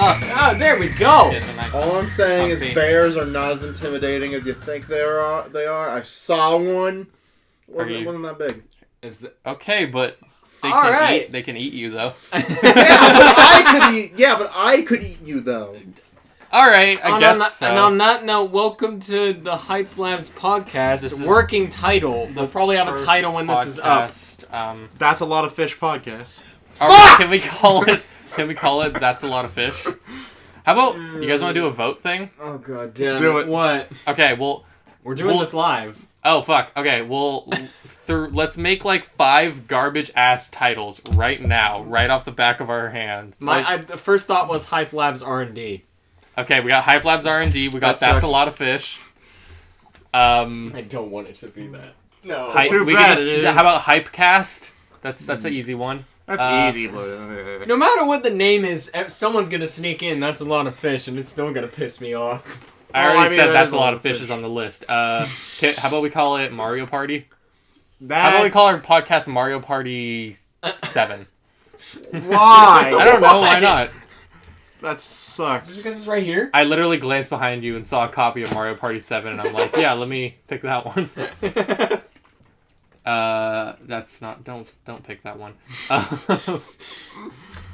Oh, there we go. All I'm saying is bears are not as intimidating as you think they are. I saw one. Wasn't that big. Okay, but they can eat you though. But I could eat you though. All right, I guess so. And on that note, welcome to the Hype Labs podcast. This working title. We'll probably have a title when this is up. That's a lot of fish podcast. Can we call it? Can we call it? That's a lot of fish. How about you guys want to do a vote thing? Oh god, damn. Let's do it. What? Okay, well, we're doing this live. Oh fuck. Okay, well, let's make like 5 garbage ass titles right now, right off the back of our hand. The first thought was Hype Labs R&D. Okay, we got Hype Labs R&D. We got That's a lot of fish. I don't want it to be that. No. Too bad it is. How about Hypecast? That's an easy one. That's easy, but... No matter what the name is, someone's gonna sneak in. That's a lot of fish, and it's still gonna piss me off. I already said that's a lot of fishes on the list. How about we call it Mario Party? How about we call our podcast Mario Party 7? Why? I don't know. Why not? That sucks. Just because it's right here? I literally glanced behind you and saw a copy of Mario Party 7, and I'm like, yeah, let me pick that one. That's not... Don't pick that one.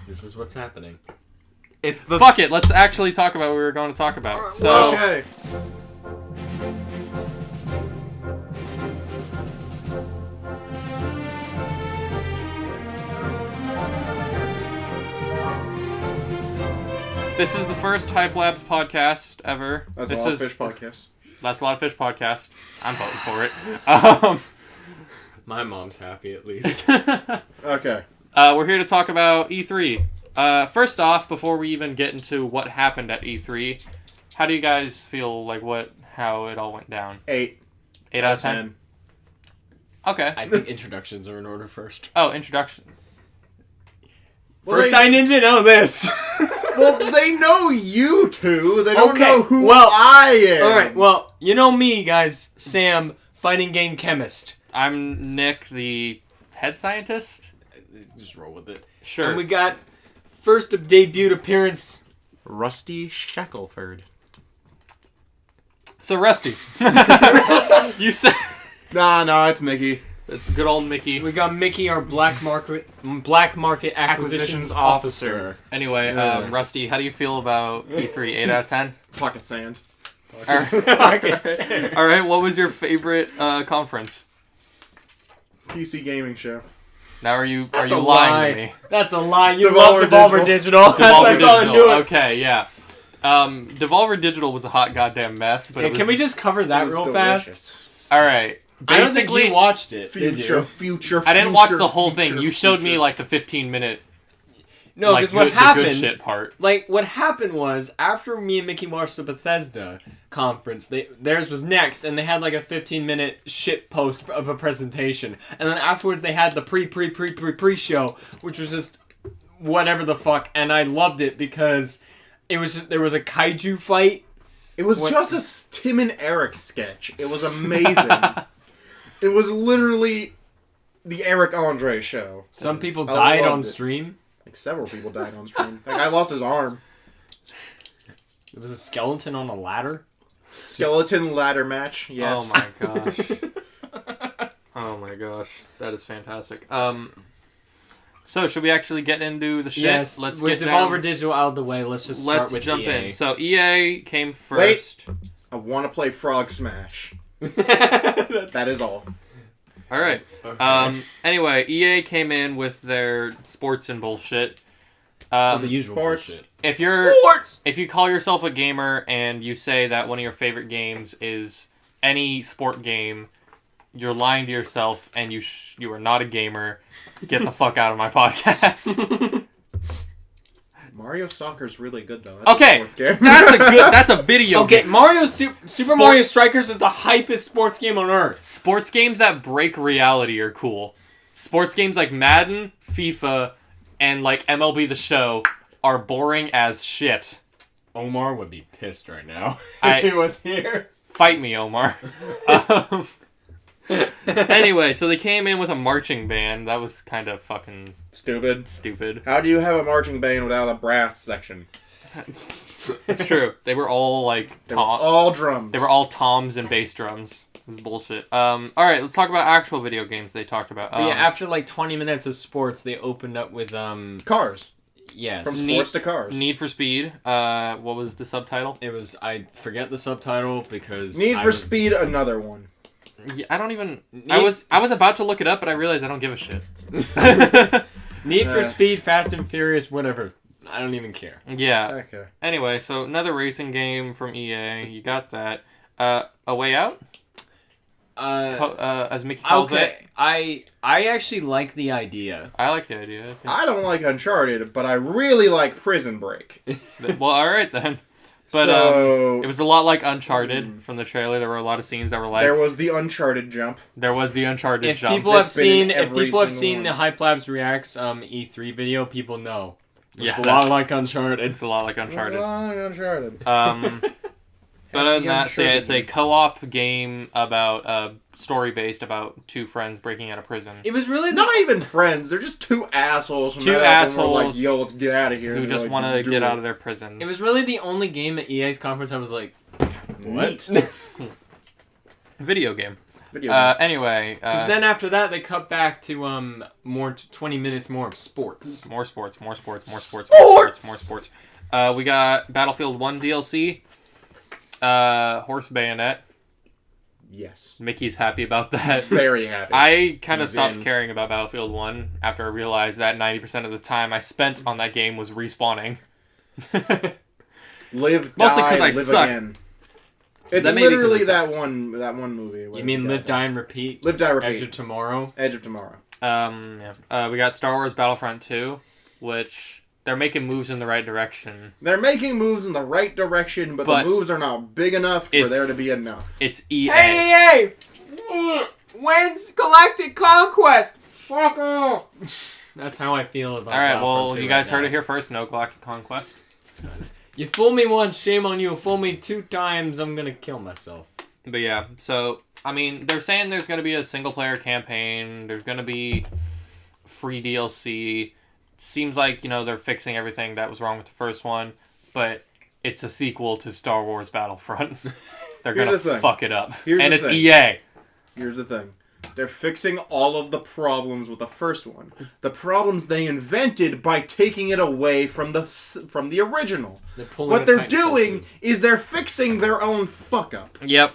This is what's happening. It's the... Fuck it, let's actually talk about what we were going to talk about. So... Okay. This is the first Hype Labs podcast ever. That's a lot of fish podcast. That's a lot of fish podcast. I'm voting for it. My mom's happy, at least. Okay. We're here to talk about E3. First off, before we even get into what happened at E3, how do you guys feel how it all went down? 8. 8 out of 10? Okay. I think introductions are in order first. Oh, introduction. First Eye Ninja know this. Well, they know you two. They don't know who well, I am. Alright, well, you know me, guys. Sam, fighting game chemist. I'm Nick, the head scientist. Just roll with it. Sure. And we got first debut appearance. Rusty Shackelford. So, Rusty. You said... No, it's Mickey. It's good old Mickey. We got Mickey, our black market acquisitions officer. Anyway, Rusty, how do you feel about E3? 8 out of 10? Pocket sand. Alright, what was your favorite conference? PC gaming show. Now are you lying to me? That's a lie. You love Devolver Digital. Devolver Digital. Okay, yeah. Devolver Digital was a hot goddamn mess. But can we just cover that real fast? Alright. I don't think you watched it. Future. I didn't watch the whole thing. You showed me like the 15-minute. No, because what happened? The good shit part. Like what happened was after me and Mickey watched the Bethesda conference, theirs was next, and they had like a 15-minute shit post of a presentation, and then afterwards they had the pre-show, which was just whatever the fuck, and I loved it because it was just, there was a kaiju fight. It was just a Tim and Eric sketch. It was amazing. It was literally the Eric Andre show. Some people died on stream. Like several people died on stream. That guy lost his arm. There was a skeleton on a ladder. Skeleton ladder match. Yes. Oh my gosh. Oh my gosh. That is fantastic. So should we actually get into the shit? Yes. Let's with get Devolver Digital out of the way. Let's start jump EA. in. So EA came first. Wait. I want to play Frog Smash. That is all. All right. Okay. Anyway, EA came in with their sports and bullshit. The usual sports. bullshit. If you call yourself a gamer and you say that one of your favorite games is any sport game, you're lying to yourself, and you are not a gamer. Get the fuck out of my podcast. Mario Soccer's really good though. That's that's a video game. Mario Super Mario Strikers is the hypest sports game on earth. Sports games that break reality are cool. Sports games like Madden, FIFA, and like MLB The Show are boring as shit. Omar would be pissed right now if he was here. Fight me, Omar. Anyway, so they came in with a marching band. That was kind of fucking stupid. Stupid. How do you have a marching band without a brass section? It's true. They were all like They were all drums. They were all toms and bass drums. It was bullshit. All right, let's talk about actual video games they talked about. But yeah, after like 20 minutes of sports, they opened up with Cars. yes. From sports to cars. Need for Speed. What was the subtitle? It was I forget the subtitle because Need I for was- Speed, another one. Yeah, I don't even. Need- I was about to look it up, but I realized I don't give a shit. Need for Uh. Speed, Fast and Furious, whatever. I don't even care. Yeah. Okay. Anyway, so another racing game from EA. You got that. A Way Out. As Mickey calls it. Okay, I actually like the idea. I like the idea. I don't like Uncharted, but I really like Prison Break. Well, all right then. But so it was a lot like Uncharted from the trailer. There were a lot of scenes that were like there was the Uncharted jump. there was the Uncharted If jump. people have That's been in seen, if every people have single seen one. the Hype Labs Reacts E3 video, people know. It's Yeah, a lot that's- like Uncharted. It's a lot like Uncharted. Uncharted. But other than that, so yeah, Uncharted. it's a co-op game about story based about two friends breaking out of prison It was really the Not even friends. They're just two assholes. From Two that album who are assholes like, yo, let's get out of here. who And just they're like, want to "Let's do get it." out of their prison. It was really the only game at EA's conference I was like, Neat. Video game. Video game. Anyway, because then after that they cut back to more 20 minutes more of sports. more sports, more sports, more sports, Sports! more sports. We got Battlefield 1 DLC. Horse Bayonet. Yes. Mickey's happy about that. Very happy. I kind of He's stopped in. caring about Battlefield 1 after I realized that 90% of the time I spent on that game was respawning. Live, Mostly die, 'cause I live suck. again. It's That may be 'cause I literally suck. that one movie. You mean Live, Die, and Repeat? Live, Die, Edge Repeat. of Tomorrow? Edge of Tomorrow. Yeah. We got Star Wars Battlefront 2, which they're making moves in the right direction. They're making moves in the right direction, but But the moves are not big enough for it's- there to be enough. It's EA. Hey! When's Galactic Conquest? Fuck off! That's how I feel about All right, Battlefront well, 2 you guys right heard now. it here first. No Galactic Conquest. You fool me once, shame on you. Fool me 2 times, I'm gonna kill myself. But yeah, so, I mean, they're saying there's going to be a single-player campaign. There's going to be free DLC. Seems like, they're fixing everything that was wrong with the first one. But it's a sequel to Star Wars Battlefront. They're going Here's to the thing. fuck it up. Here's and the it's thing. EA. Here's the thing. They're fixing all of the problems with the first one. The problems they invented by taking it away from the original. They're pulling What a they're Titanfall doing 2. is they're fixing their own fuck up. Yep.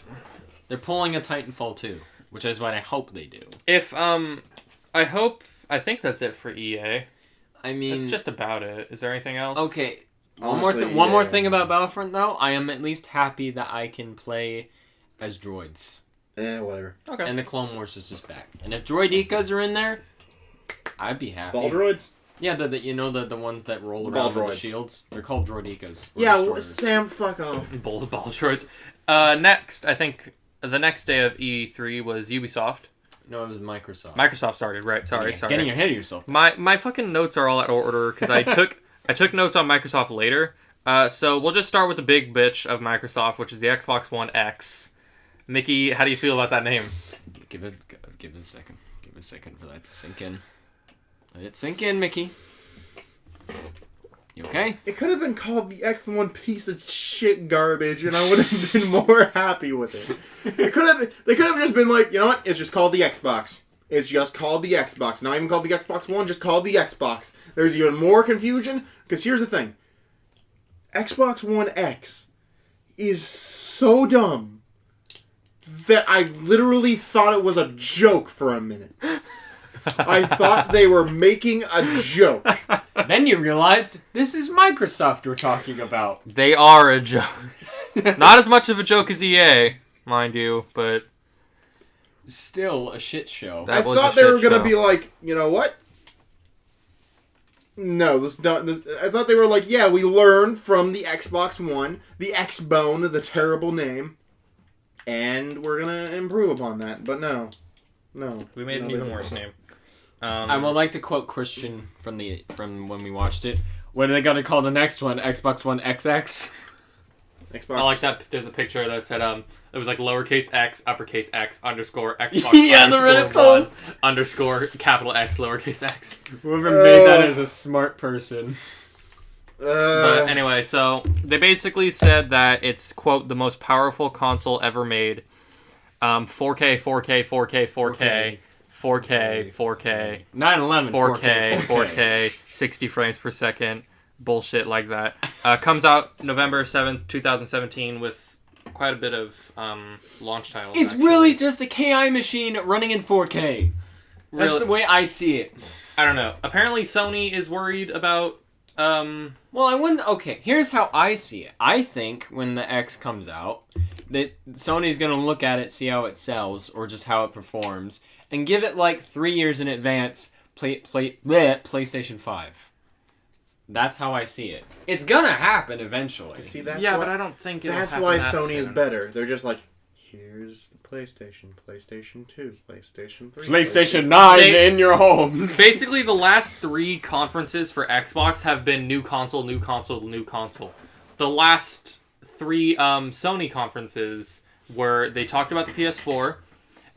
They're pulling a Titanfall 2, which is what I hope they do. If, I think that's it for EA. I mean, That's just about it. Is there anything else? okay. Honestly, One more yeah. thing about Battlefront, though. I am at least happy that I can play as droids, Whatever. Okay. and the Clone Wars is just back. And if droidicas are in there, I'd be happy. Ball droids? Yeah, the ones that roll Ball around with the droids. shields. They're called droidicas. or Yeah, destroyers. Sam, fuck off. Ball droids. Next, I think the next day of E3 was Ubisoft. No, it was Microsoft. Microsoft started, right? Sorry. Getting ahead of yourself. My fucking notes are all out of order because I took notes on Microsoft later. So we'll just start with the big bitch of Microsoft, which is the Xbox One X. Mickey, how do you feel about that name? Give it a second. Give it a second for that to sink in. Let it sink in, Mickey. You okay? It could have been called the X1 piece of shit garbage, and I would have been more happy with it. They could have just been like, you know what? It's just called the Xbox. It's just called the Xbox. Not even called the Xbox One, just called the Xbox. There's even more confusion, because here's the thing. Xbox One X is so dumb that I literally thought it was a joke for a minute. I thought they were making a joke. Then you realized this is Microsoft we're talking about. They are a joke. Not as much of a joke as EA, mind you, but Still a shit show. That I was a thought they were shit gonna show. be like, you know what? No, I thought they were like, yeah, we learned from the Xbox One, the X-Bone, the terrible name, and we're gonna improve upon that. But no. we made an No, even they- worse name. I would like to quote Christian from when we watched it. What are they gonna call the next one? Xbox One XX? Xbox. I like that. There's a picture that said it was like lowercase x, uppercase x, underscore Xbox Yeah, the Reddit underscore one, post. underscore capital X, lowercase x. Whoever made that is a smart person. But anyway, so they basically said that it's, quote, the most powerful console ever made. 4K, 4K, 4K, 4K, 4K, 4K, 9/11. 4K, 4K, 60 frames per second, bullshit like that. Comes out November 7th, 2017 with quite a bit of launch titles. It's actually. really just a KI machine running in 4K. That's Really- the way I see it. I don't know. Apparently Sony is worried about... Well, I wouldn't. Okay, here's how I see it. I think when the X comes out, that Sony's gonna look at it, see how it sells, or just how it performs, and give it like 3 years in advance. PlayStation 5. That's how I see it. It's gonna happen eventually. See, that's yeah, why, but I don't think it'll that's happen why that Sony is soon. better. They're just like, here's the PlayStation, PlayStation 2, PlayStation 3, PlayStation 9 They- in your homes. Basically, the last 3 conferences for Xbox have been new console, new console, new console. The last 3 Sony conferences were they talked about the PS4,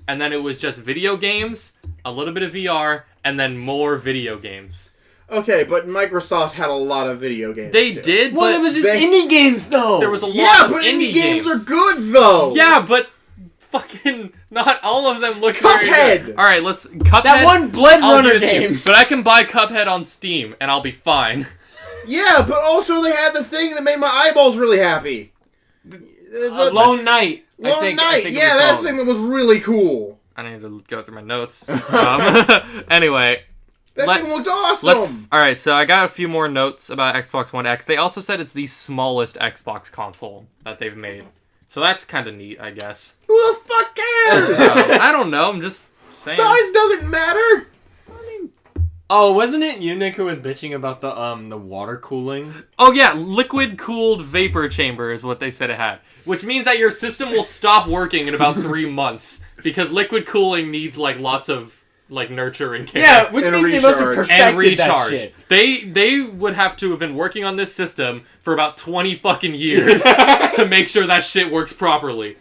and then it was just video games, a little bit of VR, and then more video games. Okay, but Microsoft had a lot of video games. They too. did, Well, but it was just they- indie games though. there was a lot Yeah, of but indie games are good though. Yeah, but fucking not all of them look very Cuphead! good. All right, let's Cuphead. that one Blade I'll Runner give it to you. game. But I can buy Cuphead on Steam and I'll be fine. Yeah, but also they had the thing that made my eyeballs really happy. Lone Knight. Lone Knight. Yeah, that thing that was really cool. I need to go through my notes. Anyway, That thing looked awesome. let's. All right, so I got a few more notes about Xbox One X. They also said it's the smallest Xbox console that they've made, so that's kind of neat, I guess. Who the fuck cares? I don't know. I'm just saying. Size doesn't matter. Oh, wasn't it you, Nick, who was bitching about the water cooling? Oh yeah, liquid cooled vapor chamber is what they said it had, which means that your system will stop working in about 3 months because liquid cooling needs like lots of like nurture and care. Yeah, which And a means they must have recharge. perfected And recharge. that shit. They would have to have been working on this system for about 20 fucking years to make sure that shit works properly.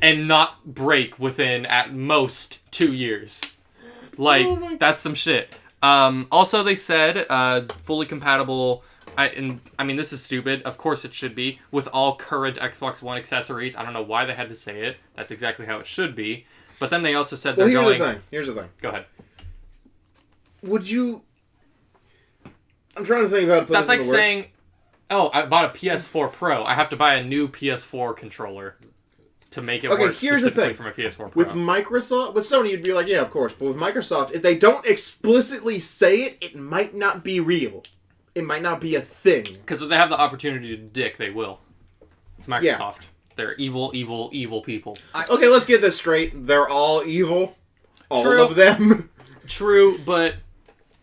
And not break within at most 2 years. Like, Oh my- that's some shit. Also, they said fully compatible. I mean, this is stupid. Of course, it should be with all current Xbox One accessories. I don't know why they had to say it. That's exactly how it should be. But then they also said Well, they're here's going. the thing. Here's the thing. Go ahead. Would you? I'm trying to think of how to put That's this like into words. saying, "Oh, I bought a PS4 Pro. I have to buy a new PS4 controller to make it Okay, work here's the specifically thing. from a PS4 Pro." With Microsoft, with Sony, you'd be like, yeah, of course. But with Microsoft, if they don't explicitly say it, it might not be real. It might not be a thing. Because if they have the opportunity to dick, they will. It's Microsoft. Yeah. They're evil, evil, evil people. Okay, let's get this straight. They're all evil. All True. of them. True, but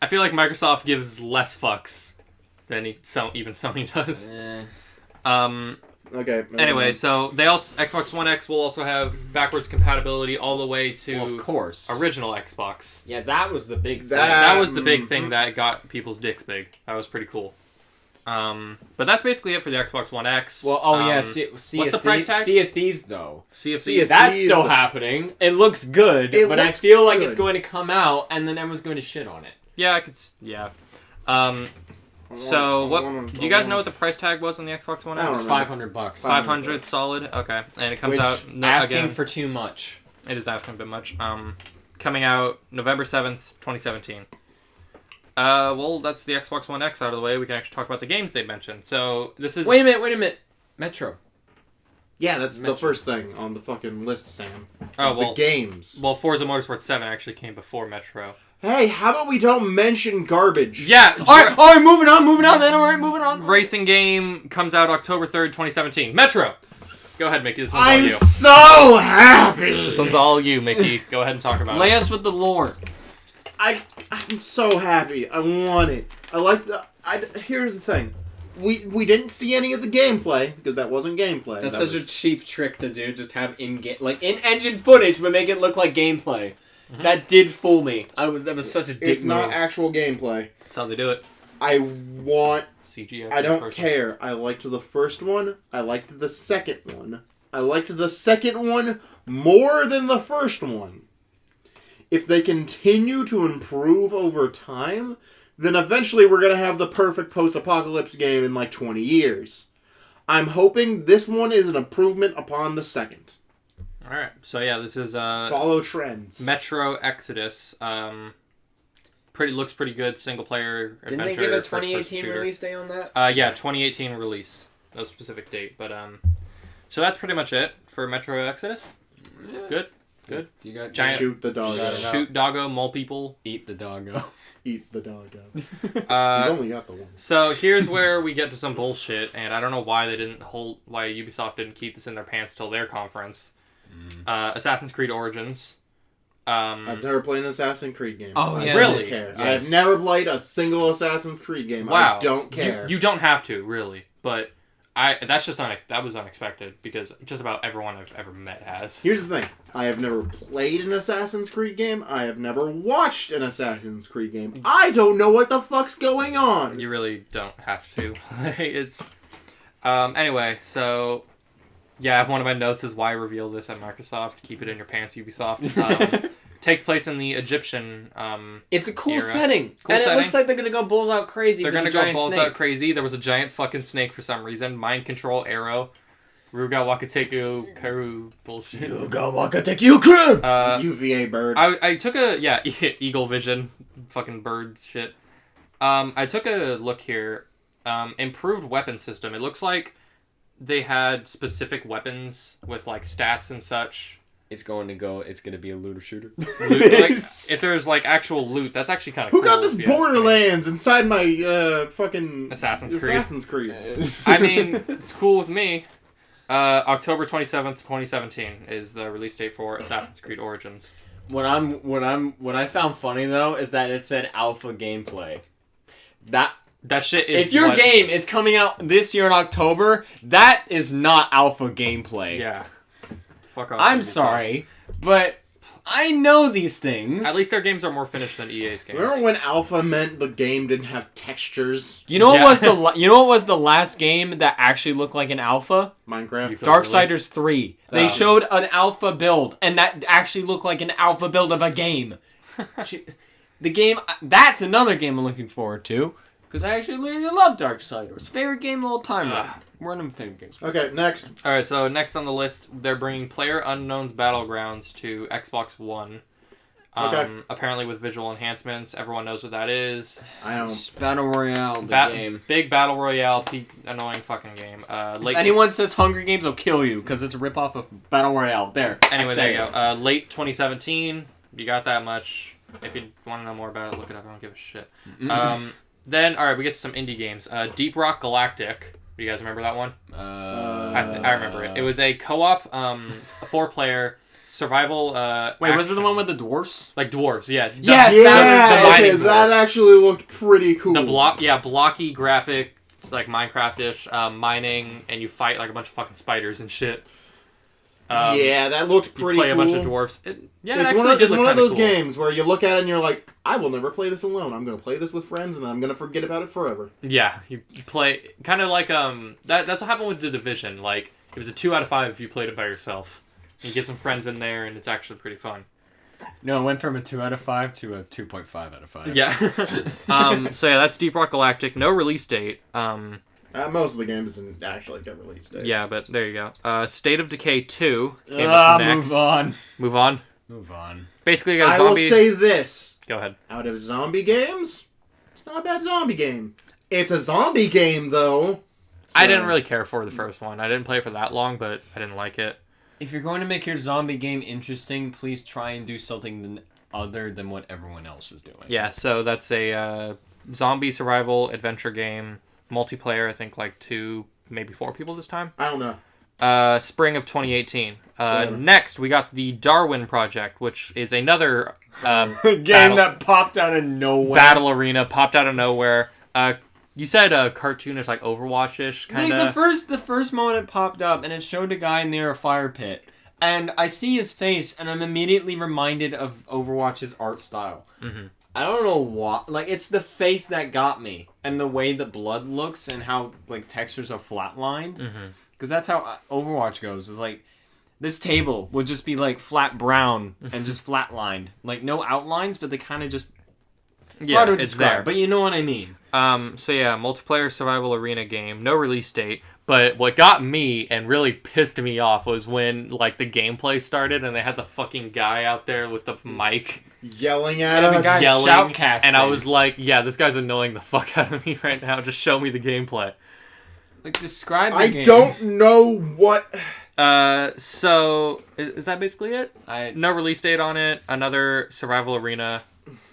I feel like Microsoft gives less fucks than even Sony does. Eh. Okay. Anyway, so they also Xbox One X will also have backwards compatibility all the way to Well, of course. original Xbox. Yeah, that was the big thing. That was the big thing that got people's dicks big. That was pretty cool. But that's basically it for the Xbox One X. Well, yeah, Sea what's of the price Thieves, tag? Sea of Thieves, though. Sea of Sea Thieves. of That's Thieves. still happening. It looks good, It but I looks feel like good. it's going to come out, and then everyone's going to shit on it. Yeah, I could. Yeah. So what? Do you guys know what the price tag was on the Xbox One I don't X? It's remember. $500. 500 solid. Okay, and it comes Which, out asking again. for too much. It is asking a bit much. Coming out November 7th, 2017. Well, that's the Xbox One X out of the way. We can actually talk about the games they mentioned. So this is. Wait a minute. Metro. Yeah, that's the Metro. first thing on the fucking list, Sam. Oh well. The games. Well, Forza Motorsport 7 actually came before Metro. Hey, how about we don't mention garbage? Yeah. All right, moving on then. All right, moving on. Racing game comes out October 3rd, 2017. Metro. Go ahead, Mickey. This one's all I'm you. so happy. This one's all you, Mickey. Go ahead and talk about Lay it. us with the lore. I'm so happy. I want it. I like the. Here's the thing. We didn't see any of the gameplay because that wasn't gameplay. That's That such a was- cheap trick to do. Just have in-engine footage, but make it look like gameplay. That did fool me. That was such a dick It's not move. actual gameplay. That's how they do it. I want. CGI. I don't person. care. I liked the first one. I liked the second one. I liked the second one more than the first one. If they continue to improve over time, then eventually we're going to have the perfect post-apocalypse game in like 20 years. I'm hoping this one is an improvement upon the second. All right. So yeah, this is Follow trends. Metro Exodus. Looks pretty good. Single player adventure. Didn't they give a first-person 2018 shooter. release day on that? Yeah, 2018 release. No specific date, but so that's pretty much it for Metro Exodus. Good. Do you got Giant- Shoot the dog Got out. it. Shoot doggo, mole people. eat the doggo? Eat the dog out. He's Uh, only got the one. so here's where we get to some bullshit, and I don't know why why Ubisoft didn't keep this in their pants till their conference. Assassin's Creed Origins. I've never played an Assassin's Creed game. Oh, I yeah. don't Really? care. Yes. I've never played a single Assassin's Creed game. Wow. I don't care. You don't have to, really, but that was unexpected because just about everyone I've ever met has. Here's the thing. I have never played an Assassin's Creed game. I have never watched an Assassin's Creed game. I don't know what the fuck's going on. You really don't have to. It's anyway, so yeah, one of my notes is why reveal this at Microsoft. Keep it in your pants, Ubisoft. Takes place in the Egyptian. It's a cool Era. setting. Cool and setting. it looks like they're gonna go balls out crazy. They're with gonna the go giant balls snake. out crazy. There was a giant fucking snake for some reason. Mind control arrow. Ruga Wakateku Karu bullshit. UVA bird. I took a Eagle Vision, fucking bird shit. I took a look here. Improved weapon system. It looks like they had specific weapons with like stats and such. It's gonna be a looter shooter. Loot, like, if there's like actual loot, that's actually kind of Who cool. got this if you ask me. Borderlands inside my fucking Assassin's Creed. Assassin's Creed. I mean, it's cool with me. October 27th, 2017 is the release date for Assassin's Creed Origins. What I found funny though is that it said alpha gameplay. That That shit is if your what- game is coming out this year in October, that is not alpha gameplay. Yeah. Fuck off. I'm Ubisoft. sorry, but I know these things. At least their games are more finished than EA's games. Remember when alpha meant the game didn't have textures? you know what Yeah. was the last game that actually looked like an alpha? Minecraft. Darksiders 3. They Oh. showed an alpha build, and that actually looked like an alpha build of a game. The game, that's another game I'm looking forward to, because I actually really love Darksiders. Favorite game of all time, right? One of my favorite games. Okay, next. All right, so next on the list, they're bringing PlayerUnknown's Battlegrounds to Xbox One. Okay. Apparently with visual enhancements. Everyone knows what that is. I don't. It's Battle Royale, the game. Big Battle Royale, annoying fucking game. If anyone says Hunger Games, I'll kill you, because it's a ripoff of Battle Royale. There. Anyway, I there say you it. go. Late 2017. You got that much. If you want to know more about it, look it up. I don't give a shit. Then, all right, we get to some indie games. Deep Rock Galactic. Do you guys remember that one? I remember it. It was a co-op, 4-player survival. Wait, was it the action. one with the dwarfs? Like dwarves? Yeah. Yes, The Yeah, mining okay, that dwarves. actually looked pretty cool. The blocky graphic, like Minecraft-ish, mining, and you fight like a bunch of fucking spiders and shit. Yeah, that looked You pretty play cool. a bunch of dwarves. It It's one of those games where you look at it and you're like, I will never play this alone. I'm going to play this with friends and I'm going to forget about it forever. Yeah, you play kind of like that's what happened with The Division. Like it was a 2 out of 5 if you played it by yourself. You get some friends in there and it's actually pretty fun. No, it went from a 2 out of 5 to a 2.5 out of 5. Yeah. So yeah, that's Deep Rock Galactic. No release date. Most of the games didn't actually get release dates. Yeah, but there you go. State of Decay 2 came up next. Move on. Move on. Move on. Basically, you got a I will zombie. say this. Go ahead. Out of zombie games, it's not a bad zombie game. It's a zombie game, though. I didn't really care for the first one. I didn't play it for that long, but I didn't like it. If you're going to make your zombie game interesting, please try and do something other than what everyone else is doing. Yeah, so that's a zombie survival adventure game. Multiplayer, I think like 2, maybe 4 people this time. I don't know. Spring of 2018. Next, we got the Darwin Project, which is another Game that popped out of nowhere. battle arena, popped out of nowhere. You said cartoonish, like Overwatch-ish, kind The of. first moment it popped up, and it showed a guy near a fire pit. And I see his face, and I'm immediately reminded of Overwatch's art style. Mm-hmm. I don't know why. Like, it's the face that got me. And the way the blood looks and how, like, textures are flatlined. Because that's how Overwatch goes. It's like, this table would just be, like, flat brown and just flatlined. Like, no outlines, but they kind of just... It's Yeah, hard to it's describe, there. but you know what I mean. So yeah, multiplayer survival arena game, no release date. But what got me and really pissed me off was when like the gameplay started and they had the fucking guy out there with the mic Yelling at the us. guy yelling, shoutcasting. and I was like, yeah, this guy's annoying the fuck out of me right now. Just show me the gameplay. Like, describe the I game. don't know what. So is that basically it? I No release date on it. Another survival arena.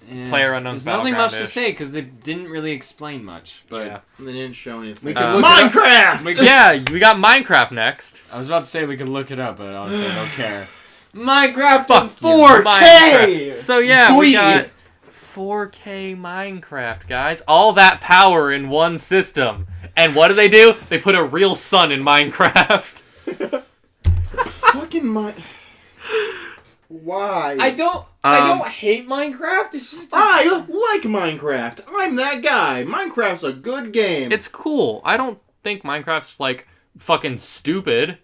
PlayerUnknown's There's nothing much to Battleground-ish. say because they didn't really explain much. But Yeah. They didn't show anything. We can look it up. Minecraft. We can- Yeah, we got Minecraft next. I was about to say we could look it up, but honestly, I don't care. Minecraft Fuck in you, 4K. Minecraft. So yeah, we Boy. got 4K Minecraft, guys. All that power in one system. And what do? They put a real sun in Minecraft. Fucking Why? I don't hate Minecraft. It's just I like Minecraft. I'm that guy. Minecraft's a good game. It's cool. I don't think Minecraft's like fucking stupid.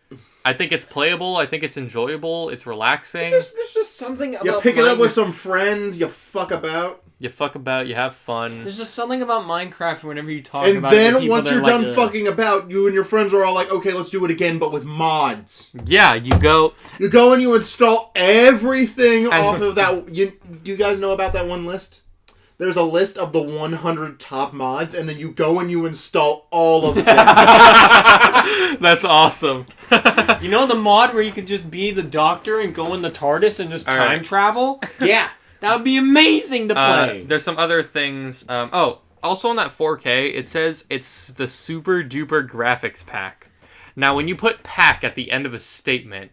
I think it's playable. I think it's enjoyable. It's relaxing. there's just something about You pick it up with Minecraft- some friends. You fuck about, You fuck about. You have fun. There's just something about Minecraft whenever you talk and about it. with then people once that you're are done like, fucking about, you and your friends are all like, "Okay, let's do it again, but with mods." Yeah, you go. You go and you install everything And- off of that. Do you guys know about that one list? There's a list of the 100 top mods, and then you go and you install all of them. That's awesome. You know the mod where you could just be the Doctor and go in the TARDIS and just All time right. travel? Yeah, that would be amazing to play. There's some other things. Also on that 4K, it says it's the super duper graphics pack. Now, when you put pack at the end of a statement,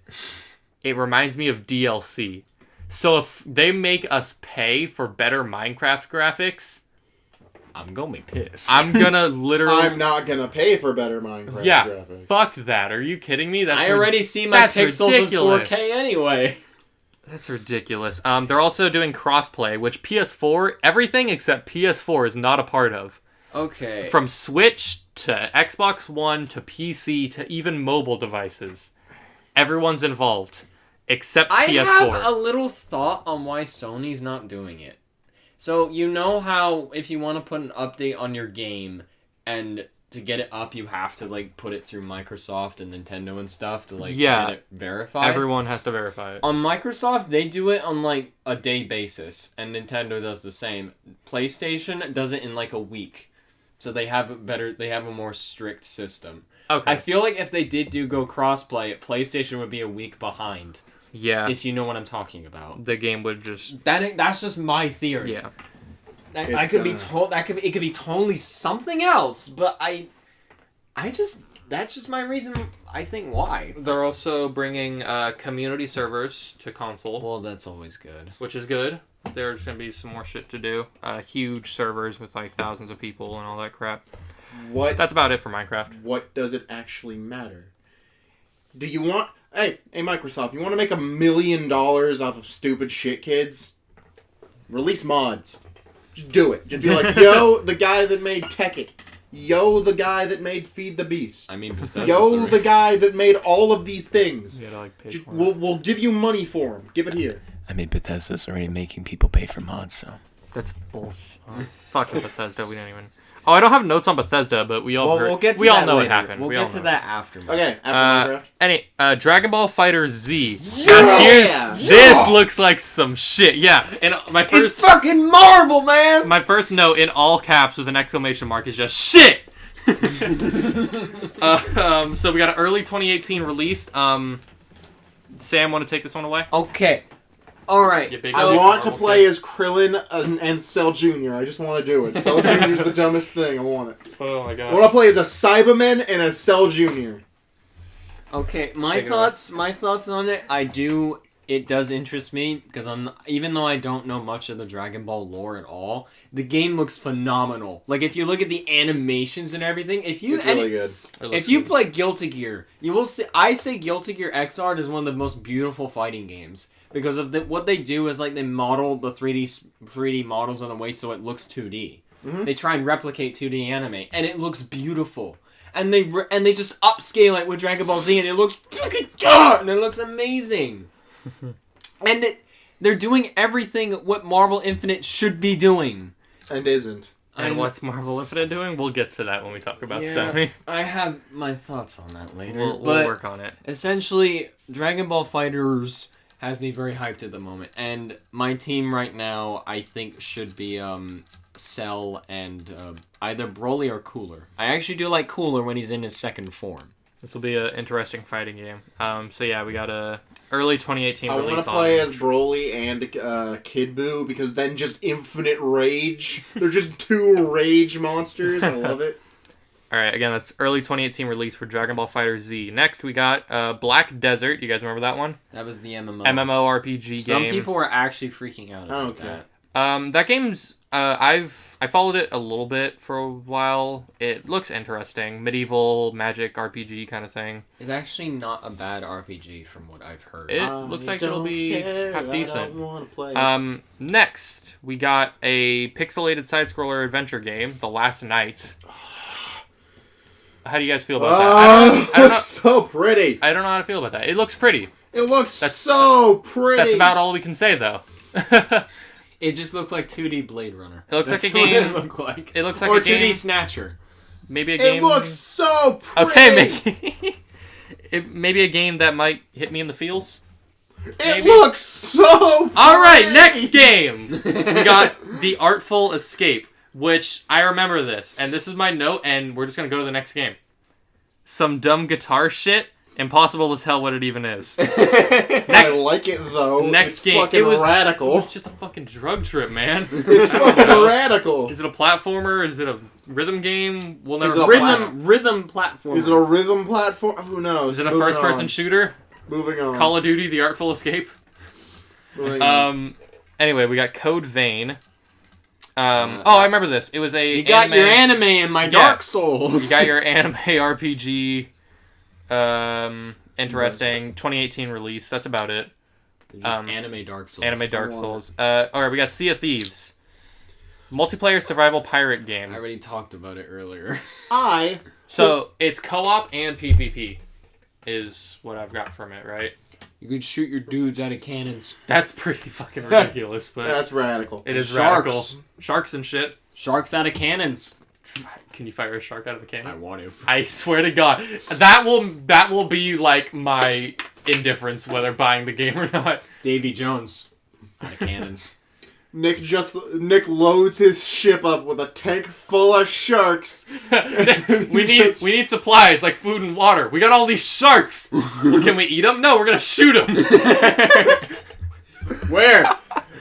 it reminds me of DLC. So if they make us pay for better Minecraft graphics, I'm gonna be pissed. I'm gonna literally. I'm not gonna pay for better Minecraft Yeah, graphics. fuck that. Are you kidding me? I already see my that's pixels ridiculous. in 4K anyway. That's ridiculous. They're also doing crossplay, which PS4, everything except PS4 is not a part of. Okay. From Switch to Xbox One to PC to even mobile devices. Everyone's involved. Except I PS4. have a little thought on why Sony's not doing it. So, you know how if you want to put an update on your game and to get it up, you have to, like, put it through Microsoft and Nintendo and stuff to, like, Yeah. get it verified? Everyone has to verify it. On Microsoft, they do it on, like, a day basis, and Nintendo does the same. PlayStation does it in, like, a week. So they have a more strict system. Okay. I feel like if they did go crossplay, PlayStation would be a week behind. Yeah. If you know what I'm talking about. The game would just... That's just my theory. Yeah. I could be told it could be totally something else, but that's just my reason. I think why. They're also bringing community servers to console, Well, that's always good. which is good. There's going to be some more shit to do. Huge servers with like thousands of people and all that crap. What? That's about it for Minecraft. What does it actually matter? Do you want... Hey, Microsoft, you want to make $1 million off of stupid shit, kids? Release mods. Just do it. Just be like, yo, the guy that made Tekkit. Yo, the guy that made Feed the Beast. I mean, Bethesda's Yo, already- the guy that made all of these things. You gotta like pay for it. We'll give you money for them. Give it here. I mean, Bethesda's already making people pay for mods, so. That's bullshit. Fucking Bethesda. We don't even. Oh, I don't have notes on Bethesda, but we all Well, heard. we'll get to we all that know later. it happened. We'll We all get to know. that after. Okay, after Minecraft. Dragon Ball Fighter Z. Yeah! Now here's Yeah! this looks like some shit. Yeah, and my It's first fucking Marvel, man. my first note in all caps with an exclamation mark is just shit. So we got an early 2018 release. Sam, want to take this one away? Okay. All right. You big so- I want to Marvel play as Krillin and Cell Jr. I just want to do it. Cell Jr. is the dumbest thing. I want it. Oh my I god. want to play as a Cyberman and a Cell Jr. Okay, my Take it away. thoughts on it. It does interest me because even though I don't know much of the Dragon Ball lore at all, the game looks phenomenal. Like if you look at the animations and everything, if you It's really good. if you play Guilty Gear, you will see. I say Guilty Gear Xrd is one of the most beautiful fighting games because of what they do is like they model the 3D models on the way so it looks 2D. Mhm. They try and replicate 2D anime, and it looks beautiful. And they just upscale it with Dragon Ball Z, and it looks fucking good, and it looks amazing. And they're doing everything what Marvel Infinite should be doing. and isn't. And what's Marvel Infinite doing? We'll get to that when we talk about Yeah. Sony. I have my thoughts on that later. We'll but work on it. essentially, Dragon Ball Fighters has me very hyped at the moment, and my team right now I think should be Cell and either Broly or Cooler. I actually do like Cooler when he's in his second form. This will be an interesting fighting game. So yeah, we got a early 2018 I want release to on play it. as Broly and Kid Buu because then just infinite rage. They're just two rage monsters. I love it. All right, again, that's early 2018 release for Dragon Ball Fighter Z. Next, we got Black Desert. You guys remember that one? That was the MMO. MMORPG game. Some people were actually freaking out about Okay. that. That game's I followed it a little bit for a while. It looks interesting, medieval magic RPG kind of thing. It's actually not a bad RPG from what I've heard. It looks like it'll be half decent. I don't want to play. Next we got a pixelated side scroller adventure game, The Last Night. How do you guys feel about that? I It don't know. looks so pretty. I don't know how to feel about that. It looks pretty. It looks so pretty. That's about all we can say though. It just looked like 2D Blade Runner. It looks That's like a what game- It looked like. It looks like or a 2D game. Snatcher. Maybe a game. It looks so pretty. okay. Maybe a game that might hit me in the feels. It maybe. looks so pretty. All right, next game. We got The Artful Escape, which I remember this, and this is my note, and we're just gonna go to the next game. Some dumb guitar shit. Impossible to tell what it even is. Next, I like it though. next it's game. Fucking It was radical. It was just a fucking drug trip, man. It's fucking radical. Is it a platformer? Is it a rhythm game? We'll Is never. it a Rhythm platform. Is it a rhythm platform? Who knows? Is it a Moving first-person on. shooter? Moving on. Call of Duty: The Artful Escape. Moving on. Anyway, we got Code Vein. I remember this. It was a You got your anime in my Dark Souls. You got your anime RPG. Interesting. 2018 release. That's about it. Just anime Dark Souls. Anime Dark Souls. Alright, we got Sea of Thieves. Multiplayer survival pirate game. I already talked about it earlier. So it's co-op and PvP is what I've got from it, right? You could shoot your dudes out of cannons. That's pretty fucking ridiculous, but That's radical. it is Sharks. radical. Sharks and shit. Sharks out of cannons. Can you fire a shark out of a cannon? I want to. I swear to God, that will be like my indifference whether buying the game or not. Davy Jones. Out of cannons. Nick loads his ship up with a tank full of sharks. we need supplies like food and water. We got all these sharks. Can we eat them? No, we're gonna shoot them. Where?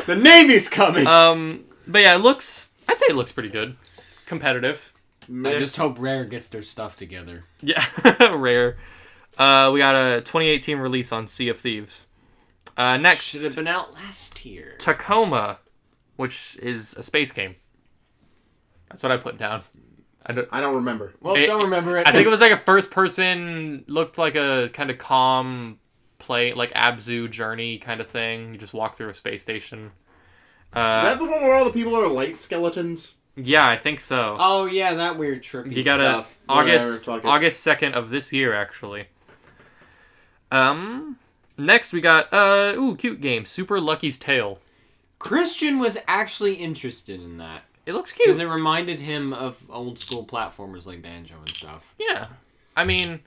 The Navy's coming. But yeah, I'd say it looks pretty good, competitive. I just hope Rare gets their stuff together. Yeah, rare. We got a 2018 release on Sea of Thieves. Next, Should have been out last year. Tacoma, which is a space game. That's what I put down. I don't remember. Well, It- don't remember it. I think it was like a first person, looked like a kind of calm play, like Abzu Journey kind of thing. You just walk through a space station. Is that the one where all the people are light skeletons? Yeah, I think so. Oh yeah, that weird trippy You got stuff. Whatever, fuck it. August 2nd of this year, actually. Next we got cute game, Super Lucky's Tale. Christian was actually interested in that It looks because cute. it reminded him of old school platformers like Banjo and stuff. Yeah, I mean,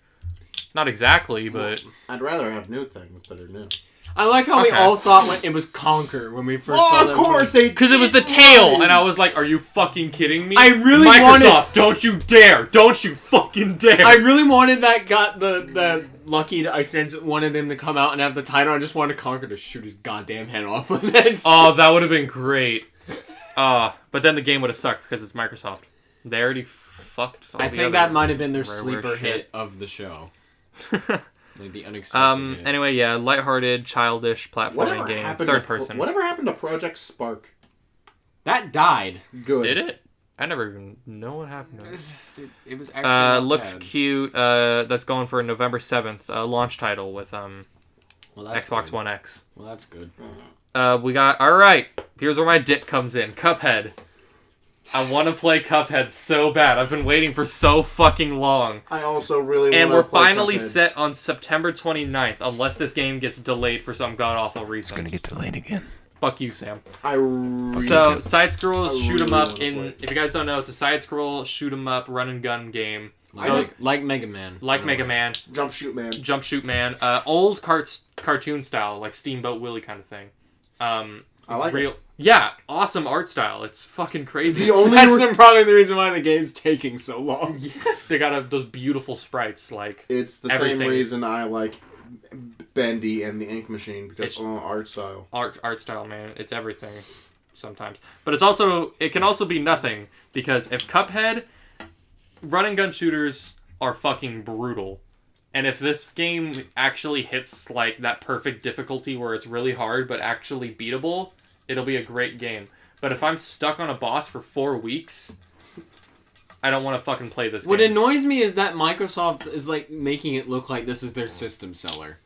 not exactly, but I'd rather have new things that are new. I like how we Okay. all thought when it was Conquer when we first saw Oh, that. of course they because it was the tail, and I was like, "Are you fucking kidding me?" I really Microsoft, don't you dare! Don't you fucking dare! I really wanted that. Got the lucky. I wanted them to come out and have the title. I just wanted Conquer to shoot his goddamn head off with it. Oh, that would have been great. But then the game would have sucked because it's Microsoft. They already fucked. All I the think other that might have been their rareware sleeper shit. hit of the show. Like the unexpected hit. Anyway, yeah, lighthearted, childish platforming game, third person. Whatever happened to Project Spark? That died. Good. Did it? I never even know what happened to it. It was actually not Looks bad. cute. That's going for November 7th. Launch title with Well, that's Xbox good. One X. Well, that's good. We got alright. Here's where my dick comes in. Cuphead. I want to play Cuphead so bad. I've been waiting for so fucking long. I also really want And to we're play finally Cuphead. set on September 29th, unless this game gets delayed for some god-awful reason. get delayed again. Fuck you, Sam. I really So, side scroll I shoot 'em really up wanna in. play. If you guys don't know, it's a side scroll shoot 'em up run and gun game. Like Mega Man. Like Mega Man, jump shoot, man. Jump Shoot Man, old cartoon style, like Steamboat Willie kind of thing. I like it. Yeah, awesome art style. It's fucking crazy. The only That's probably the reason why the game's taking so long. They got those beautiful sprites, like It's the Everything. same reason I like Bendy and the Ink Machine because It's- art style. art style, man. It's everything sometimes. But it can also be nothing, because if Cuphead, run and gun shooters are fucking brutal. And if this game actually hits like that perfect difficulty where it's really hard but actually beatable, it'll be a great game. But if I'm stuck on a boss for 4 weeks, I don't want to fucking play this What game. annoys me is that Microsoft is like making it look like this is their system seller.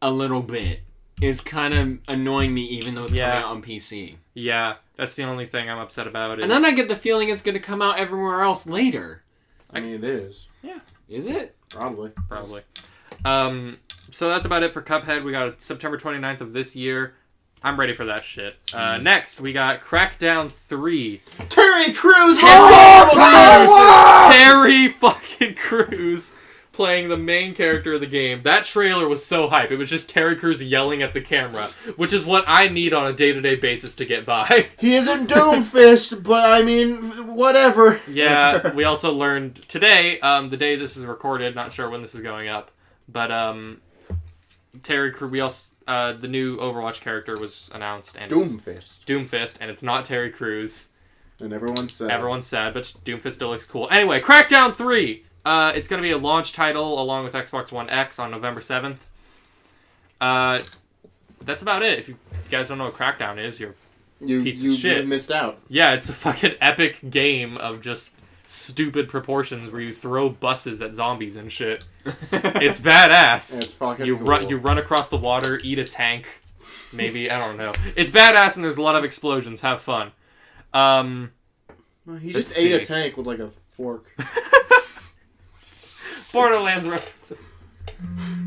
A little bit. Is kind of annoying me even though it's Yeah. coming out on PC. Yeah, that's the only thing I'm upset about. And then I get the feeling it's going to come out everywhere else later. I mean, it is. Is it? Probably. Probably. So that's about it for Cuphead. We got September 29th of this year. I'm ready for that shit. Next, we got Crackdown 3. Terry Crews! Terry fucking Crews playing the main character of the game. That trailer was so hype. It was just Terry Crews yelling at the camera, which is what I need on a day-to-day basis to get by. He isn't Doomfist, but I mean, whatever. Yeah, we also learned today, the day this is recorded, not sure when this is going up, but Terry Crews, we also, the new Overwatch character was announced, and it's Doomfist. Doomfist, and it's not Terry Crews. And everyone's sad. Everyone's sad, but Doomfist still looks cool. Anyway, Crackdown 3! It's going to be a launch title along with Xbox One X on November 7th. That's about it. If you guys don't know what Crackdown is, piece of shit. You missed out. yeah, it's a fucking epic game of just stupid proportions where you throw buses at zombies and shit. It's badass. It's fucking You cool. run across the water, eat a tank. Maybe, I don't know. It's badass and there's a lot of explosions. Have fun. He Let's just ate a see. tank with like a fork. Borderlands references.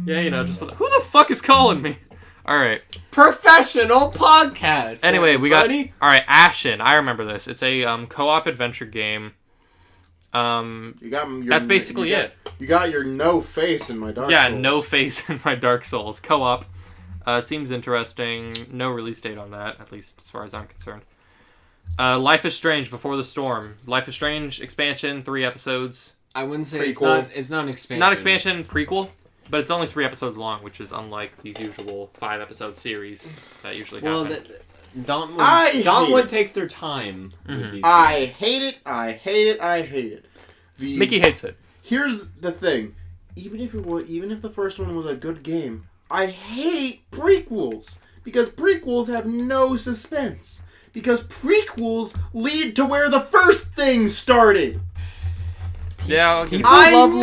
Yeah, you know, just who the fuck is calling me? All right. Professional podcast. Anyway, we got everybody. all right. Ashen. I remember this. It's a co-op adventure game. You got your, That's basically you got- it. You got your no face in my Dark Yeah, Souls. no face in my Dark Souls co-op. Seems interesting. No release date on that, at least as far as I'm concerned. Life is Strange: Before the Storm. Life is Strange expansion, 3 episodes. I wouldn't say Prequel. it's not an expansion. Not expansion, prequel, but it's only 3 episodes long, which is unlike these usual 5-episode series that usually Well, happen. Dauntwood takes their time with these. I hate it. I hate it. I hate it. Mickey hates it. Here's the thing. Even if the first one was a good game, I hate prequels because prequels have no suspense. Because prequels lead to where the first thing started. Yeah, I'll give People I love know!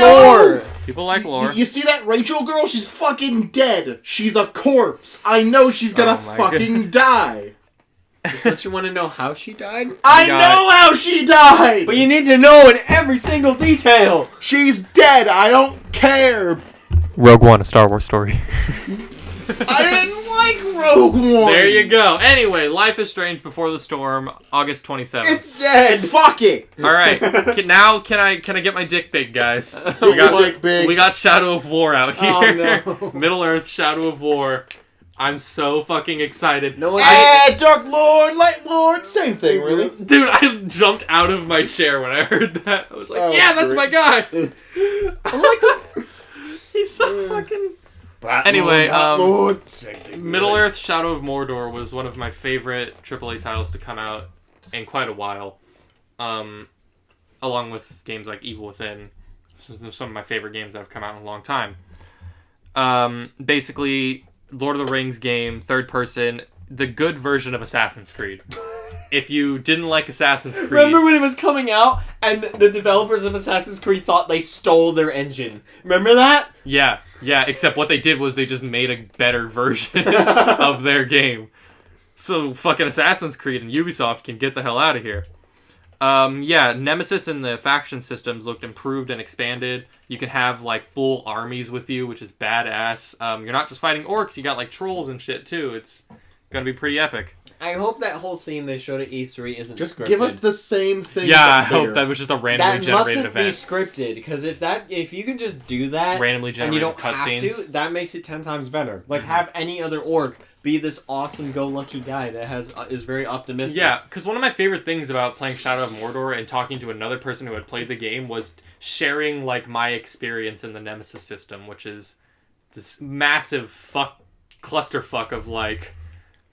lore. people like lore. You see that Rachel girl? She's fucking dead. She's a corpse. I know she's gonna Oh my fucking die. Don't you want to know how she died? I got know how she died. But you need to know in every single detail. She's dead. I don't care. Rogue One, a Star Wars story. I didn't like Rogue One. There you go. Anyway, Life is Strange: Before the Storm, August 27th. It's dead. Fuck it. All right. Now can I get my dick big, guys? Get your dick big. We got Shadow of War out here. Oh, no. Middle Earth: Shadow of War. I'm so fucking excited. No one. Dark Lord, Light Lord, same thing, really. Dude, I jumped out of my chair when I heard that. I was like, Oh, yeah, that's great. my guy. I'm like, He's so fucking... Anyway, Lord. same thing. Middle Earth: Shadow of Mordor was one of my favorite AAA titles to come out in quite a while. Along with games like Evil Within, some of my favorite games that have come out in a long time. Basically, Lord of the Rings game, third person, the good version of Assassin's Creed. If you didn't like Assassin's Creed... Remember when it was coming out and the developers of Assassin's Creed thought they stole their engine? Remember that? Yeah, except what they did was they just made a better version of their game. So fucking Assassin's Creed and Ubisoft can get the hell out of here. Nemesis and the faction systems looked improved and expanded. You can have like full armies with you, which is badass. You're not just fighting orcs, you got like trolls and shit too. It's gonna be pretty epic. I hope that whole scene they showed at E3 isn't Just scripted. give us the same thing. Yeah, I but hope bigger. that was just a randomly That generated mustn't be event. scripted, because if you can just do that Randomly and generated you don't have cutscenes. to, that makes it 10 times better. Like, have any other orc be this awesome-go-lucky guy that is very optimistic. Yeah, because one of my favorite things about playing Shadow of Mordor and talking to another person who had played the game was sharing, like, my experience in the Nemesis system, which is this massive clusterfuck of, like,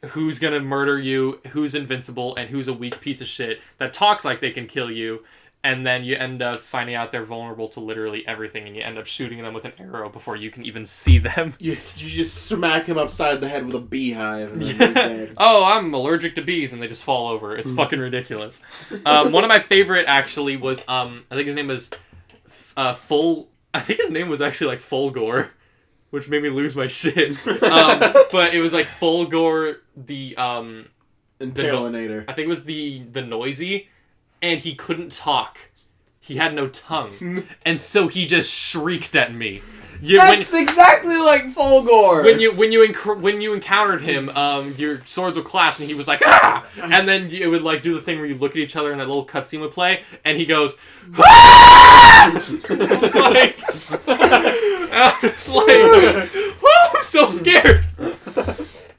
who's gonna murder you, who's invincible, and who's a weak piece of shit that talks like they can kill you, and then you end up finding out they're vulnerable to literally everything, and you end up shooting them with an arrow before you can even see them. You just smack him upside the head with a beehive and then he's dead. Oh, I'm allergic to bees, and they just fall over. It's fucking ridiculous. One of my favorite actually was I think his name was I think his name was actually like Fulgore, which made me lose my shit. But it was like Fulgore the Impalinator. I think it was the noisy, and he couldn't talk. He had no tongue, and so he just shrieked at me. That's exactly like Fulgore! When you encountered him, your swords would clash, and he was like, ah! And then it would like do the thing where you look at each other, and that little cutscene would play, and he goes, ah! Like, I was like, whoo, I'm so scared.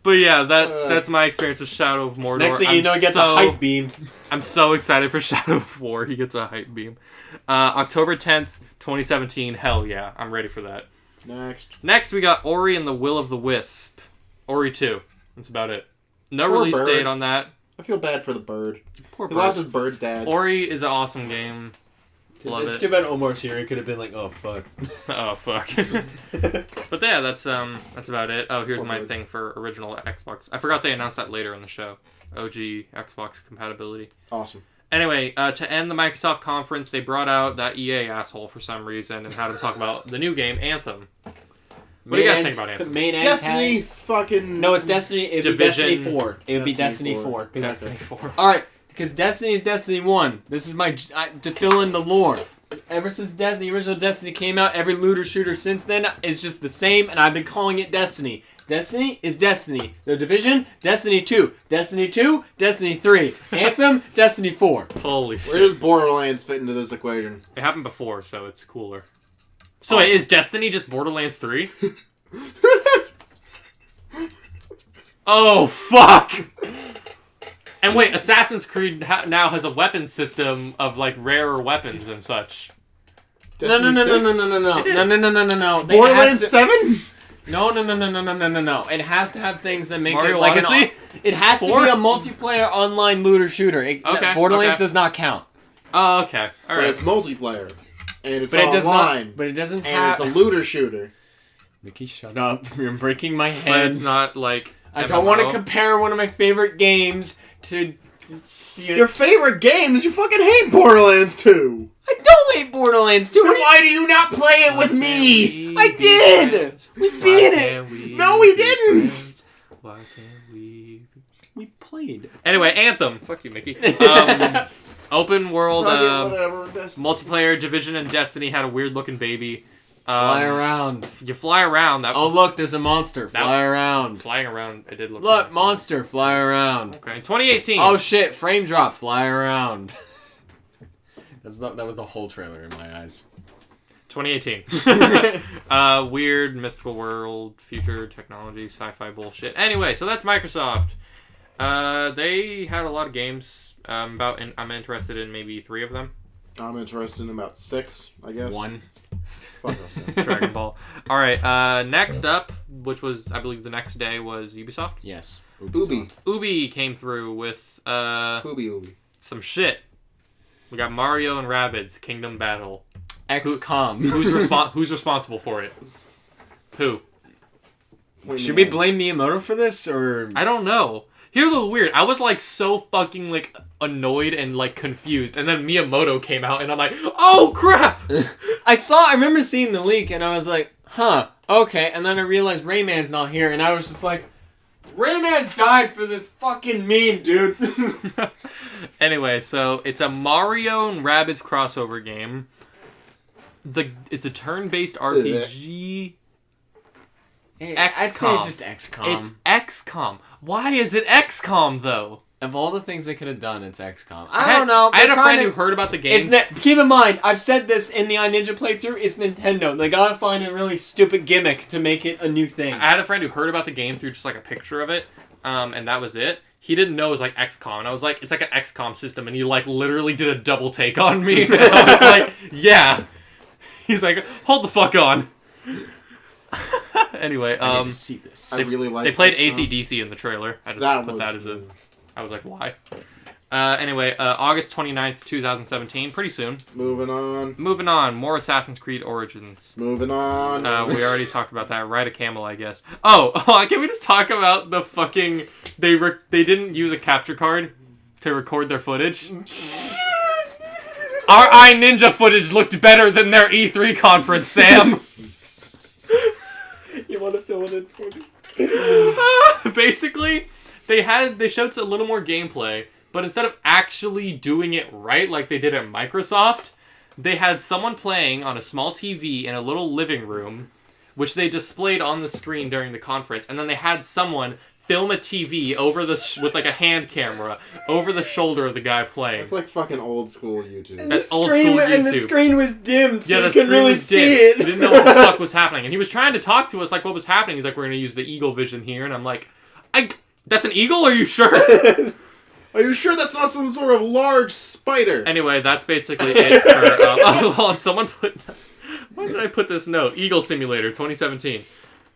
But yeah, that's my experience with Shadow of Mordor. Next thing you know, he gets a hype beam. I'm so excited for Shadow of War. He gets a hype beam. October 10th, 2017. Hell yeah, I'm ready for that. Next, we got Ori and the Will of the Wisp. Ori 2. That's about it. No Poor release bird. date on that. I feel bad for the bird. Poor He bird. lost his bird dad. Ori is an awesome game. Love It's it. too bad Omar's here. He could have been like, oh, fuck. Oh fuck. But yeah, that's about it. Oh, here's Poor my bird. thing for original Xbox. I forgot they announced that later in the show. OG Xbox compatibility. Awesome. Anyway, to end the Microsoft conference, they brought out that EA asshole for some reason and had him talk about the new game, Anthem. What do you guys think about Anthem? Main Destiny tag? fucking... No, it's Destiny. It would be Division. Destiny 4. It would be Destiny Destiny 4. 'cause- Destiny 4. Alright, because Destiny is Destiny 1. This is to fill in the lore. Ever since the original Destiny came out, every looter shooter since then is just the same, and I've been calling it Destiny. Destiny is Destiny. The Division, Destiny 2. Destiny 2, Destiny 3. Anthem, Destiny 4. Holy Where shit. does Borderlands fit into this equation? It happened before, so it's cooler. So Awesome. wait, is Destiny just Borderlands 3? Oh, fuck! And wait, Assassin's Creed now has a weapon system of, like, rarer weapons and such. No. It did. They Borderlands has to- 7? No. It has to have things that make Mario it like Odyssey? it has to 4? be a multiplayer online looter shooter. Okay, Borderlands okay. does not count. Oh, okay. But Alright. it's multiplayer. And it's But it does online. not. But it doesn't And it's have. a looter shooter. Mickey, shut up! You're breaking my But head. it's not, like... I don't want to MMO. compare one of my favorite games to. Your favorite games? You fucking hate Borderlands 2. I don't hate Borderlands 2. Then why do you not play it with me? I did! We beat it! No, we didn't! Why can't we... We played. Anyway, Anthem. Fuck you, Mickey. Open world Whatever. That's... multiplayer Division and Destiny had a weird looking baby. Fly around. You fly around. That Oh, look, there's a monster. Fly around. flying around. It did look. Look, kinda monster. Fly around. cool. Okay, 2018. Oh, shit. Frame drop. Fly around. That was the whole trailer in my eyes. 2018. Weird mystical world, future technology, sci-fi bullshit. Anyway, so that's Microsoft. They had a lot of games. I'm interested in maybe 3 of them. I'm interested in about 6, I guess. 1. Fuck off. Dragon Ball. All right. Next up, which was I believe the next day, was Ubisoft. Yes. Ubi. Ubi came through with Ubi. some shit. We got Mario and Rabbids Kingdom Battle. XCOM. Who's responsible for it? Who? Should we blame Miyamoto for this, or... I don't know. Here's a little weird. I was like so fucking like annoyed and like confused, and then Miyamoto came out, and I'm like, oh crap! I remember seeing the leak, and I was like, huh, okay, and then I realized Rayman's not here, and I was just like, Rayman died for this fucking meme, dude. Anyway, so it's a Mario and Rabbids crossover game. It's a turn-based RPG. I'd say it's just XCOM. It's XCOM. Why is it XCOM though? Of all the things they could have done, it's XCOM. I don't know. I had a They're friend trying who to- heard about the game. Keep in mind, I've said this in the iNinja playthrough. It's Nintendo. They gotta find a really stupid gimmick to make it a new thing. I had a friend who heard about the game through just like a picture of it, and that was it. He didn't know it was like XCOM, and I was like, it's like an XCOM system, and he like literally did a double take on me. And I was like, yeah. He's like, hold the fuck on. Anyway, I need to see this. I really like they played XCOM. AC/DC in the trailer. I just That put was that as a. I was like, why? Anyway, August 29th, 2017, pretty soon. Moving on. Moving on, more Assassin's Creed Origins. Moving on. We already talked about that. Ride a Camel, I guess. Oh, can we just talk about the fucking... They didn't use a capture card to record their footage? Our iNinja footage looked better than their E3 conference, Sam! You want to fill it in for me? Basically, they showed a little more gameplay, but instead of actually doing it right like they did at Microsoft, they had someone playing on a small TV in a little living room, which they displayed on the screen during the conference, and then they had someone film a TV over with like a hand camera over the shoulder of the guy playing. It's like fucking old school YouTube. That's old school And the YouTube. screen was dimmed, so Yeah, you the couldn't screen really was see dim. it. He didn't know what the fuck was happening, and he was trying to talk to us like what was happening. He's like, "We're gonna use the Eagle Vision here," and I'm like, "That's an eagle? Are you sure?" Are you sure that's not some sort of large spider? Anyway, that's basically it for... hold on, someone put... Why did I put this note? Eagle Simulator 2017.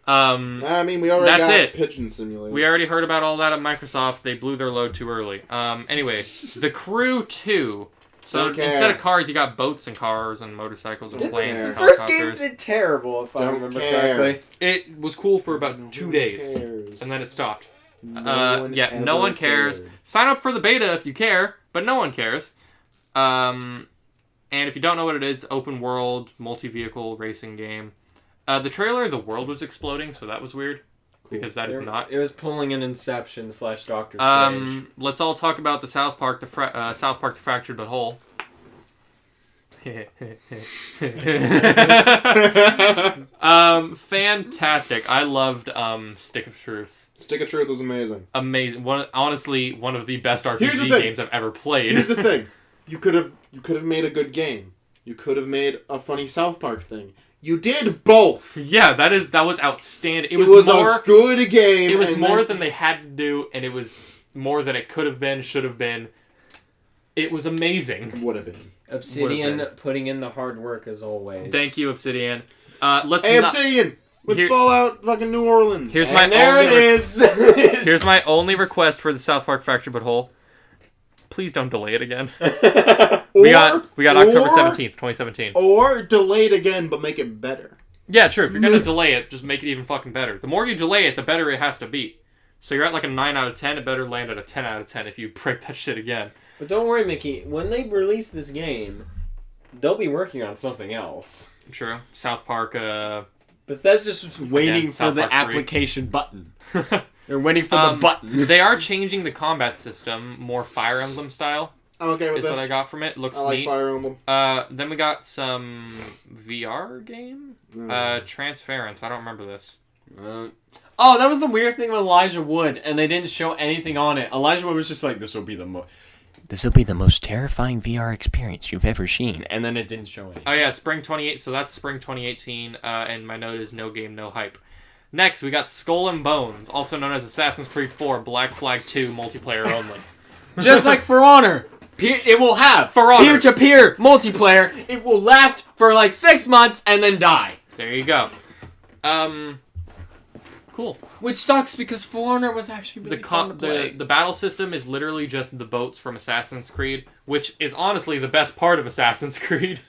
I mean, we already That's got it. Pigeon Simulator. We already heard about all that at Microsoft. They blew their load too early. Anyway, The Crew 2 So Don't care. instead of cars, you got boats and cars and motorcycles and Don't planes care. and The first game helicopters. did terrible, if I Don't remember care. correctly. It was cool for about 2 days, Cares. and then it stopped. No one No ever one cares. cared. Sign up for the beta if you care, but no one cares. And if you don't know what it is, open world, multi-vehicle racing game. The trailer, the world was exploding, so that was weird. Because that is not. It was pulling an Inception / Doctor Strange. Let's all talk about the South Park, the Fractured But Whole. Fantastic. I loved Stick of Truth. Stick of Truth was amazing. Amazing. Honestly, one of the best Here's the RPG thing. games I've ever played. Here's the thing: you could have made a good game. You could have made a funny South Park thing. You did both. Yeah, that was outstanding. It It was was more. a good game. It was and more then- than they had to do, and it was more than it could have been, should have been. It was amazing. would have been. Obsidian would've putting in the hard work as always. Thank you, Obsidian. Let's Hey, not- Obsidian! Let's Here- Fallout fucking New Orleans. Here's And my there only it is. Here's my only request for the South Park Fractured But Whole. Please don't delay it again. We got October 17th, 2017. Or delayed again, but make it better. Yeah, true. If you're gonna delay it, just make it even fucking better. The more you delay it, the better it has to be. So you're at like a 9 out of 10. It better land at a 10 out of 10 if you break that shit again. But don't worry, Mickey. When they release this game, they'll be working on something else. True. South Park. Bethesda's just waiting Again, for South the Park 3. application button. They're waiting for the button. They are changing the combat system more Fire Emblem style. I'm okay with Is this. what I got from it. Looks I like neat. Fire Emblem. Then we got some VR game. Transference. I don't remember this. Oh, that was the weird thing with Elijah Wood, and they didn't show anything on it. Elijah Wood was just like, "This will be the most terrifying VR experience you've ever seen," and then it didn't show anything. Oh yeah, spring 28. So that's spring 2018. And my note is no game, no hype. Next, we got Skull and Bones, also known as Assassin's Creed 4 Black Flag 2 multiplayer only. Just like For Honor, it will have For Honor. peer-to-peer multiplayer. It will last for like 6 months and then die. There you go. Cool. Which sucks because For Honor was actually really fun to play. The battle system is literally just the boats from Assassin's Creed, which is honestly the best part of Assassin's Creed.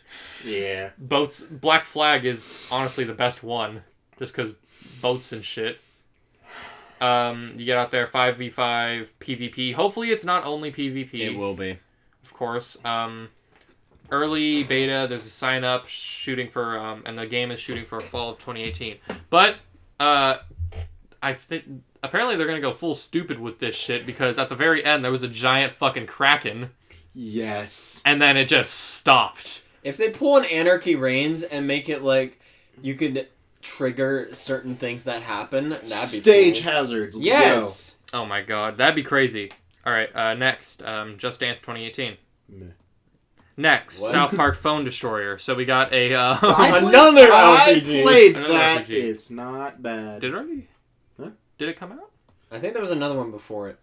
Yeah. Boats. Black Flag is honestly the best one, just because boats and shit. You get out there 5v5 PvP. Hopefully, it's not only PvP. It will be. Of course. Early beta. There's a sign up shooting for, and the game is shooting for fall of 2018. But I think apparently they're gonna go full stupid with this shit because at the very end there was a giant fucking kraken, Yes. and then it just stopped. If they pull an Anarchy Reigns and make it like you could trigger certain things that happen, that'd be Stage cool. hazards. Let's Yes. Oh my god, that'd be crazy. All right, next, Just Dance 2018. Meh. Next, What? South Park Phone Destroyer. So we got a. Another I RPG. played Another that. RPG. It's not bad. Did it already? Huh? Did it come out? I think there was another one before it.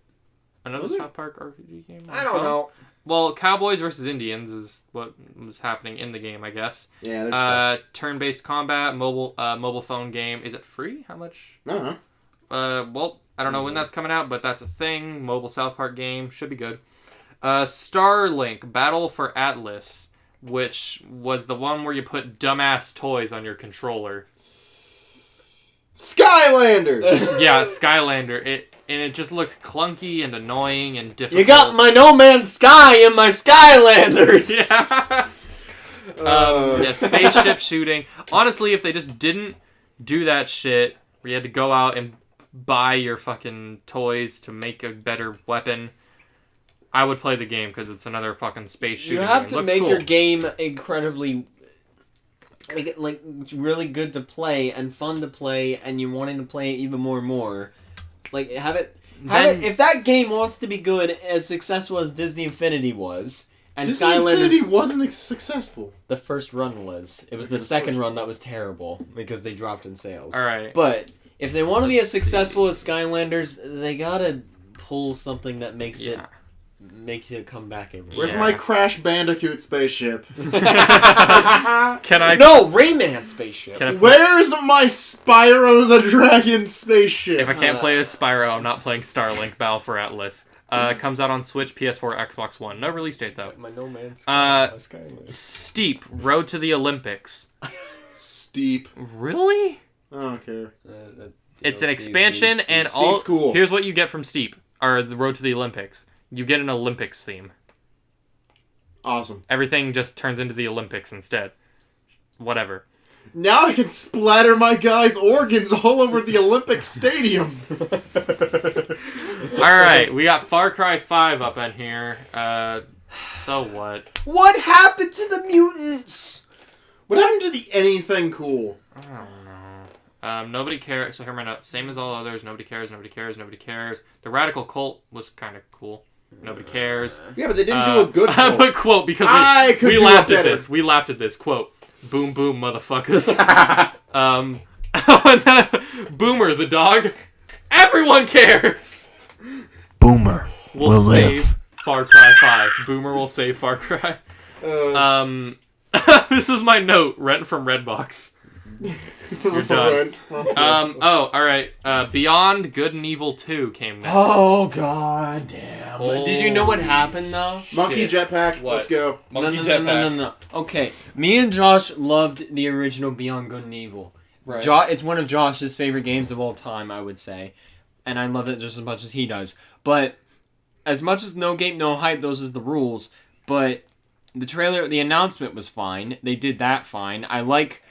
Another Was it? South Park RPG game? on I don't phone? know. Well, Cowboys versus Indians is what was happening in the game, I guess. Yeah, there's stuff. Turn-based combat, mobile phone game. Is it free? How much? I don't know. Well, I don't know when that's coming out, but that's a thing. Mobile South Park game should be good. Starlink Battle for Atlas, which was the one where you put dumbass toys on your controller. Skylanders! Yeah, Skylander. It just looks clunky and annoying and difficult. You got my No Man's Sky and my Skylanders. Yeah. Yeah, spaceship shooting. Honestly, if they just didn't do that shit, where you had to go out and buy your fucking toys to make a better weapon, I would play the game because it's another fucking space shooting. You have game. to Looks make cool. your game incredibly like really good to play and fun to play, and you wanting to play it even more and more. Like have it. If that game wants to be good, as successful as Disney Infinity was, and Disney Skylanders, Infinity wasn't successful. the first run was. It was the second run that was terrible because they dropped in sales. All right. But if they want to be as Let's see. successful as Skylanders, they gotta pull something that makes Yeah. it come back every Where's Yeah. my Crash Bandicoot spaceship? Can I? No, Rayman spaceship. Can I? Where's my Spyro the Dragon spaceship? If I can't play as Spyro, I'm not playing Starlink Battle for Atlas. Comes out on Switch, PS4, Xbox One. No release date though. My No Man's Sky. Steep Road to the Olympics. Steep. Really? I don't care. It's an expansion, and Steep's all. cool. Here's what you get from Steep, or the Road to the Olympics. You get an Olympics theme. Awesome. Everything just turns into the Olympics instead. Whatever. Now I can splatter my guy's organs all over the Olympic Stadium. All right, we got Far Cry 5 up in here. So what? What happened to the mutants? What happened to the anything cool? I don't know. Nobody cares. So here are my notes. Same as all others. Nobody cares. Nobody cares. Nobody cares. The Radical Cult was kind of cool. Nobody cares. Yeah, but they didn't do a good I quote. put quote because I could we do laughed it at better. this. We laughed at this quote. Boom boom motherfuckers. Boomer the dog. Everyone cares. Boomer We'll save Far Cry 5. Boomer will save Far Cry. This is my note. Rent from Redbox. You're done. Oh, all right. Beyond Good and Evil 2 came next. Oh god damn! Did you know what Holy happened though? Monkey Shit. jetpack. What? Let's go. Monkey no, Jetpack. no. Okay, me and Josh loved the original Beyond Good and Evil. Right. It's one of Josh's favorite games of all time, I would say, and I love it just as much as he does. But as much as no game, no hype, those is the rules. But the announcement was fine. They did that fine. I like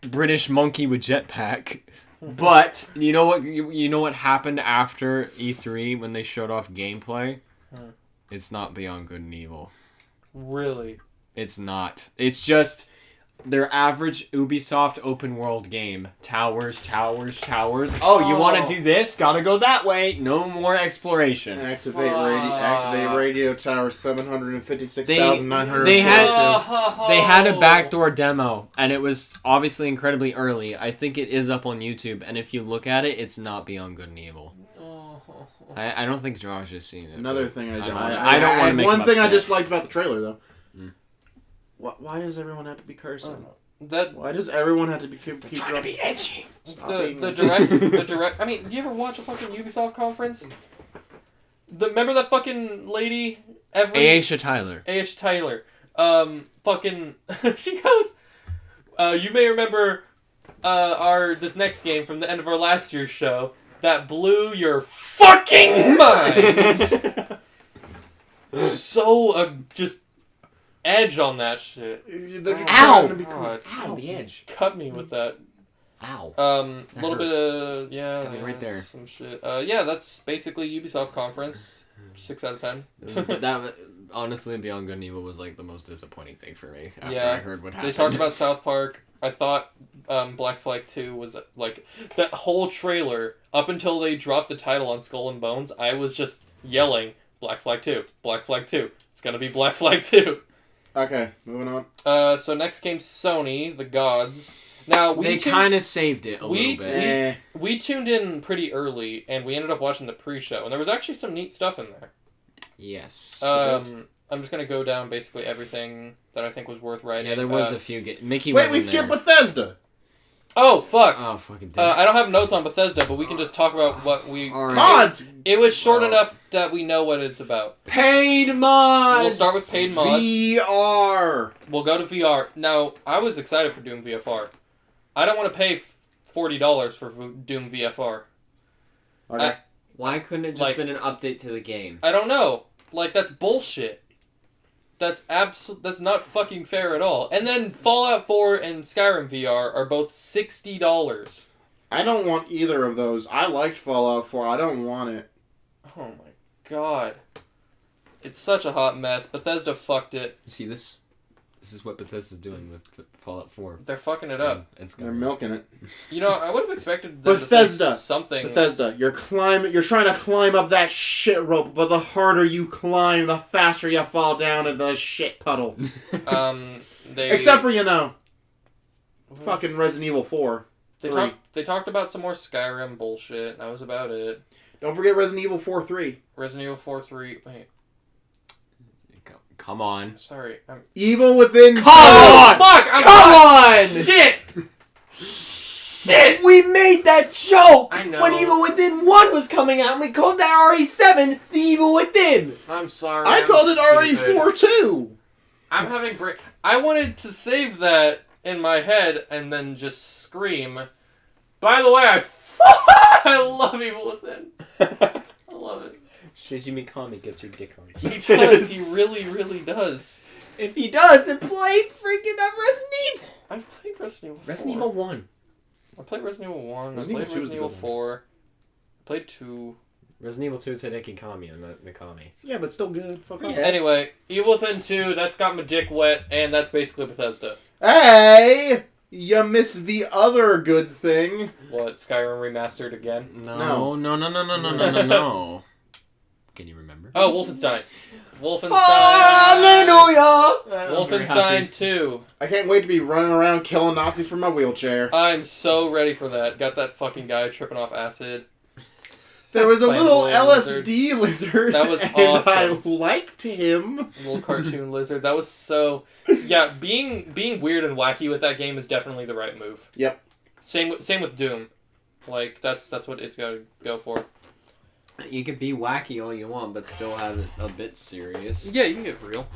British monkey with jetpack. But you know what? You know what happened after E3 when they showed off gameplay? It's not Beyond Good and Evil. Really? It's not. It's just their average Ubisoft open world game. Towers, towers, towers. Oh, you want to do this? Gotta go that way. No more exploration. Activate radio tower 756,900. They had a backdoor demo, and it was obviously incredibly early. I think it is up on YouTube, and if you look at it, it's not Beyond Good and Evil. I don't think Josh has seen it. Another but thing I don't want to make one him thing I upset. disliked about the trailer though. Why does everyone have to be cursing? Why does everyone have to keep Trying to be edgy. the direct. I mean, do you ever watch a fucking Ubisoft conference? Remember that fucking lady? Aisha Tyler. Aisha Tyler. Fucking. She goes. You may remember this next game from the end of our last year's show that blew your fucking minds. So just edge on that shit. Ow! God, Ow, the edge. cut me with that. Ow. A little bit of Got me right there. some shit. Yeah, that's basically Ubisoft conference. 6 out of 10. That honestly, Beyond Good and Evil was like the most disappointing thing for me after Yeah, I heard what They happened. talked about South Park. I thought Black Flag 2 was like that whole trailer up until they dropped the title on Skull and Bones. I was just yelling Black Flag 2, Black Flag 2. It's gonna be Black Flag 2. Okay, moving on. So next game, Sony, The Gods. Now They kind of saved it a little bit. we tuned in pretty early, and we ended up watching the pre-show, and there was actually some neat stuff in there. Yes. I'm just gonna go down basically everything that I think was worth writing. Yeah, there was a few. Mickey Wait, was we in skipped there. Bethesda. Oh fuck! Oh, fucking damn. I don't have notes on Bethesda, but we can just talk about what we. All right. Mods. It was short enough that we know what it's about. Paid mods! We'll start with paid mods. VR. We'll go to VR. Now, I was excited for Doom VFR. I don't want to pay $40 for Doom VFR. Okay. Why couldn't it just Like- been an update to the game? I don't know. Like, that's bullshit. That's not fucking fair at all. And then Fallout 4 and Skyrim VR are both $60. I don't want either of those. I liked Fallout 4. I don't want it. Oh my god. It's such a hot mess. Bethesda fucked it. You see this? This is what Bethesda's doing with Fallout 4. They're fucking it up. And They're Skyrim. milking it. You know, I would have expected them Bethesda. to say something. Bethesda, you're trying to climb up that shit rope, but the harder you climb, the faster you fall down into the shit puddle. They Except for, fucking Resident Evil 4. they talked about some more Skyrim bullshit. That was about it. Don't forget Resident Evil 4 3. Resident Evil 4 3. Wait, Come on. sorry. Evil Within. Come on! Fuck! Come on! Shit! Shit! We made that joke I know. when Evil Within 1 was coming out, and we called that RE7 the Evil Within. I'm sorry. I I'm called it stupid. RE4 too. I'm having break. I wanted to save that in my head and then just scream. By the way, I love Evil Within. I love it. Shinji Mikami gets your dick hard. He does. He really, really does. If he does, then play freaking Resident Evil. I've played Resident Evil 4. Resident Evil 1. I played Resident Evil 1. Resident I Evil played 2 is the Resident Evil good one. 4. I played 2. Resident Evil 2 is Hideki Kami and Mikami. Yeah, but still good. Fuck off. Yeah. Anyway, Evil Within 2, that's got my dick wet, and that's basically Bethesda. Hey! You missed the other good thing. What, Skyrim remastered again? No. No. Can you remember? Oh, Wolfenstein. Wolfenstein. Hallelujah! Wolfenstein 2. I can't wait to be running around killing Nazis from my wheelchair. I'm so ready for that. Got that fucking guy tripping off acid. There was a Playing little Blade LSD lizard. That was and awesome. I liked him. Little cartoon lizard. That was so... Yeah, being weird and wacky with that game is definitely the right move. Yep. Same with Doom. Like, that's what it's got to go for. You can be wacky all you want, but still have it a bit serious. Yeah, you can get real.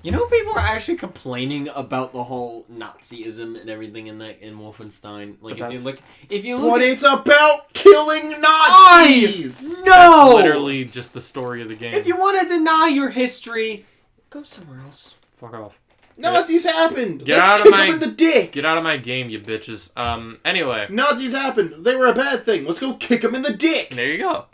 You know, people are actually complaining about the whole Nazism and everything in Wolfenstein. Like, But if you look, But it's about killing Nazis! no, That's literally just the story of the game. if you want to deny your history, go somewhere else. Fuck off. Nazis happened. Get Let's out of kick my- them in the dick. Get out of my game, you bitches. Anyway. Nazis happened. They were a bad thing. Let's go kick them in the dick. There you go.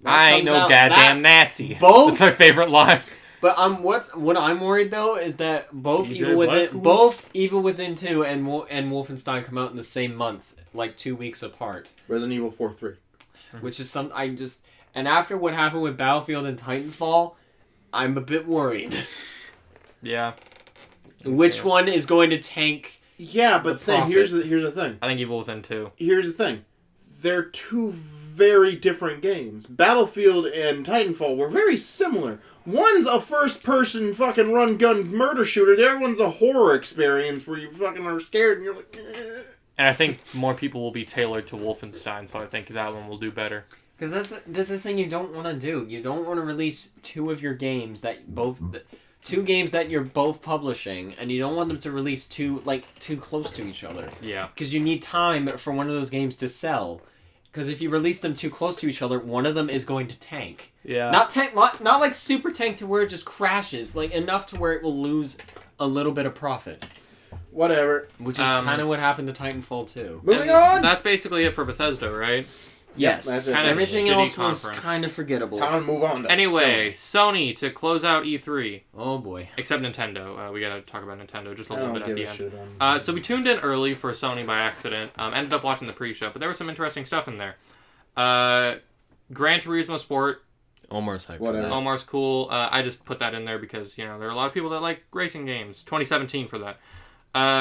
When it I ain't comes no out, goddamn Nazi. both- That's my favorite line. But what I'm worried though is that both DJ Evil Within 2 and Wolfenstein come out in the same month, like 2 weeks apart, Resident Evil 4 3. which is and after what happened with Battlefield and Titanfall, I'm a bit worried. Yeah. Which one is going to tank? Yeah, but The Sam, profit. here's the thing. I think Evil Within 2. Here's the thing. They're two very different games. Battlefield and Titanfall were very similar. One's a first-person fucking run-gun murder shooter. The other one's a horror experience where you fucking are scared and you're like... Eh. And I think more people will be tailored to Wolfenstein, so I think that one will do better. Because that's the thing you don't want to do. You don't want to release two of your games two games that you're both publishing, and you don't want them to release too close to each other. Yeah. Because you need time for one of those games to sell. Because if you release them too close to each other, one of them is going to tank. Yeah. Not like super tank to where it just crashes, like enough to where it will lose a little bit of profit. Whatever. Which is kind of what happened to Titanfall 2. Moving And on! That's basically it for Bethesda, right? Yes. that's it. Kind of Everything shitty else was conference. kind of forgettable. Time to move on to Anyway, Sony to close out E3, Oh boy. except Nintendo. We gotta talk about Nintendo just a I little don't bit at give the a end. shit on. So we tuned in early for Sony by accident. Ended up watching the pre-show, but there was some interesting stuff in there. Gran Turismo Sport. Omar's hyped. Whatever. For that. Omar's cool. I just put that in there because, there are a lot of people that like racing games. 2017 for that.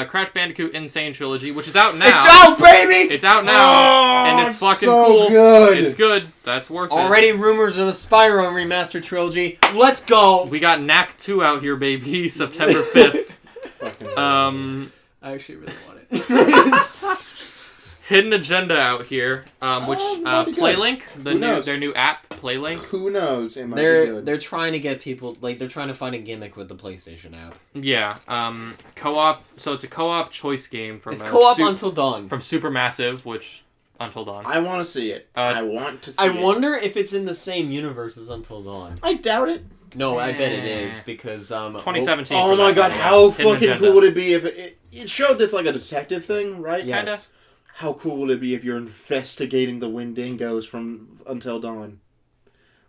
Crash Bandicoot Insane Trilogy, which is out now. It's out, baby! It's out now, and it's fucking so cool. good. It's good. That's worth it. Already rumors of a Spyro remastered trilogy. Let's go! We got Knack 2 out here, baby, September 5th. Fucking I actually really want it. Hidden Agenda out here, which might be good. PlayLink, Who knows? their new app, PlayLink. Who knows? It might be good. They're trying to get people, like, they're trying to find a gimmick with the PlayStation app. Yeah, co-op. So it's a co-op choice game from It's co-op Su- Until Dawn. from Supermassive, which Until Dawn. I want to see it. I want to see I it. wonder if it's in the same universe as Until Dawn. I doubt it. No, I bet it is, because, 2017. Oh for my that, god, yeah. how Hidden fucking Agenda. cool would it be if it showed that's like a detective thing, right? Yes. Kinda. How cool would it be if you're investigating the Wendigos from Until Dawn?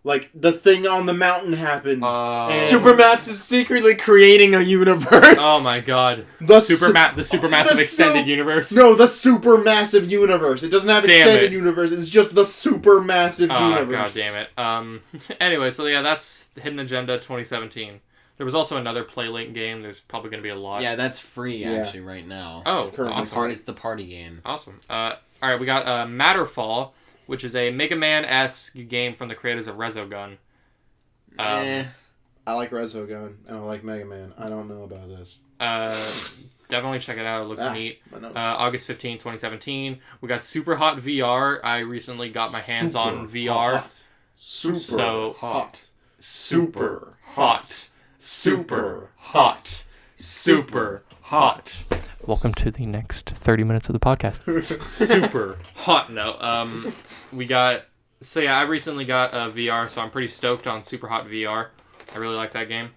Like, the thing on the mountain happened. Oh. Supermassive secretly creating a universe. Oh my god. The The Supermassive the Extended su- Universe. No, the supermassive universe. It doesn't have Damn extended it. universe. It's just the supermassive Oh, universe. god damn it. Anyway, so yeah, that's Hidden Agenda 2017. There was also another PlayLink game. There's probably going to be a lot. Yeah, that's free, Yeah. actually, right now. Oh, Currently. awesome. It's the party game. Awesome. Alright, we got Matterfall, which is a Mega Man-esque game from the creators of Resogun. Eh. I like Resogun, and I like Mega Man. I don't know about this. Definitely check it out. It looks neat. My nose. August 15, 2017. We got Super Hot VR. I recently got my hands on VR. Hot. Super So hot. Super hot. Super hot. Super hot. Welcome to the next 30 minutes of the podcast. Super hot. No. We got... So yeah, I recently got a VR, so I'm pretty stoked on Super Hot VR. I really like that game.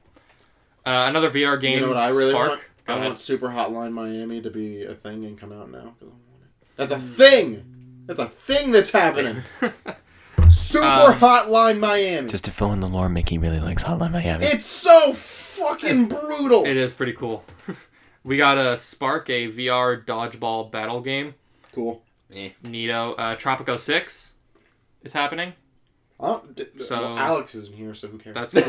Another VR game, You know what I really Spark. want? Go I ahead. want Super Hotline Miami to be a thing and come out now. 'Cause I want it. That's a thing! That's a thing that's happening! Super Hotline Miami! Just to fill in the lore, Mickey really likes Hotline Miami. It's so fucking brutal! It is pretty cool. We got a Spark, a VR dodgeball battle game. Cool. Neato. Tropico 6 is happening. Oh, So- well, Alex isn't here, so who cares? That's cool.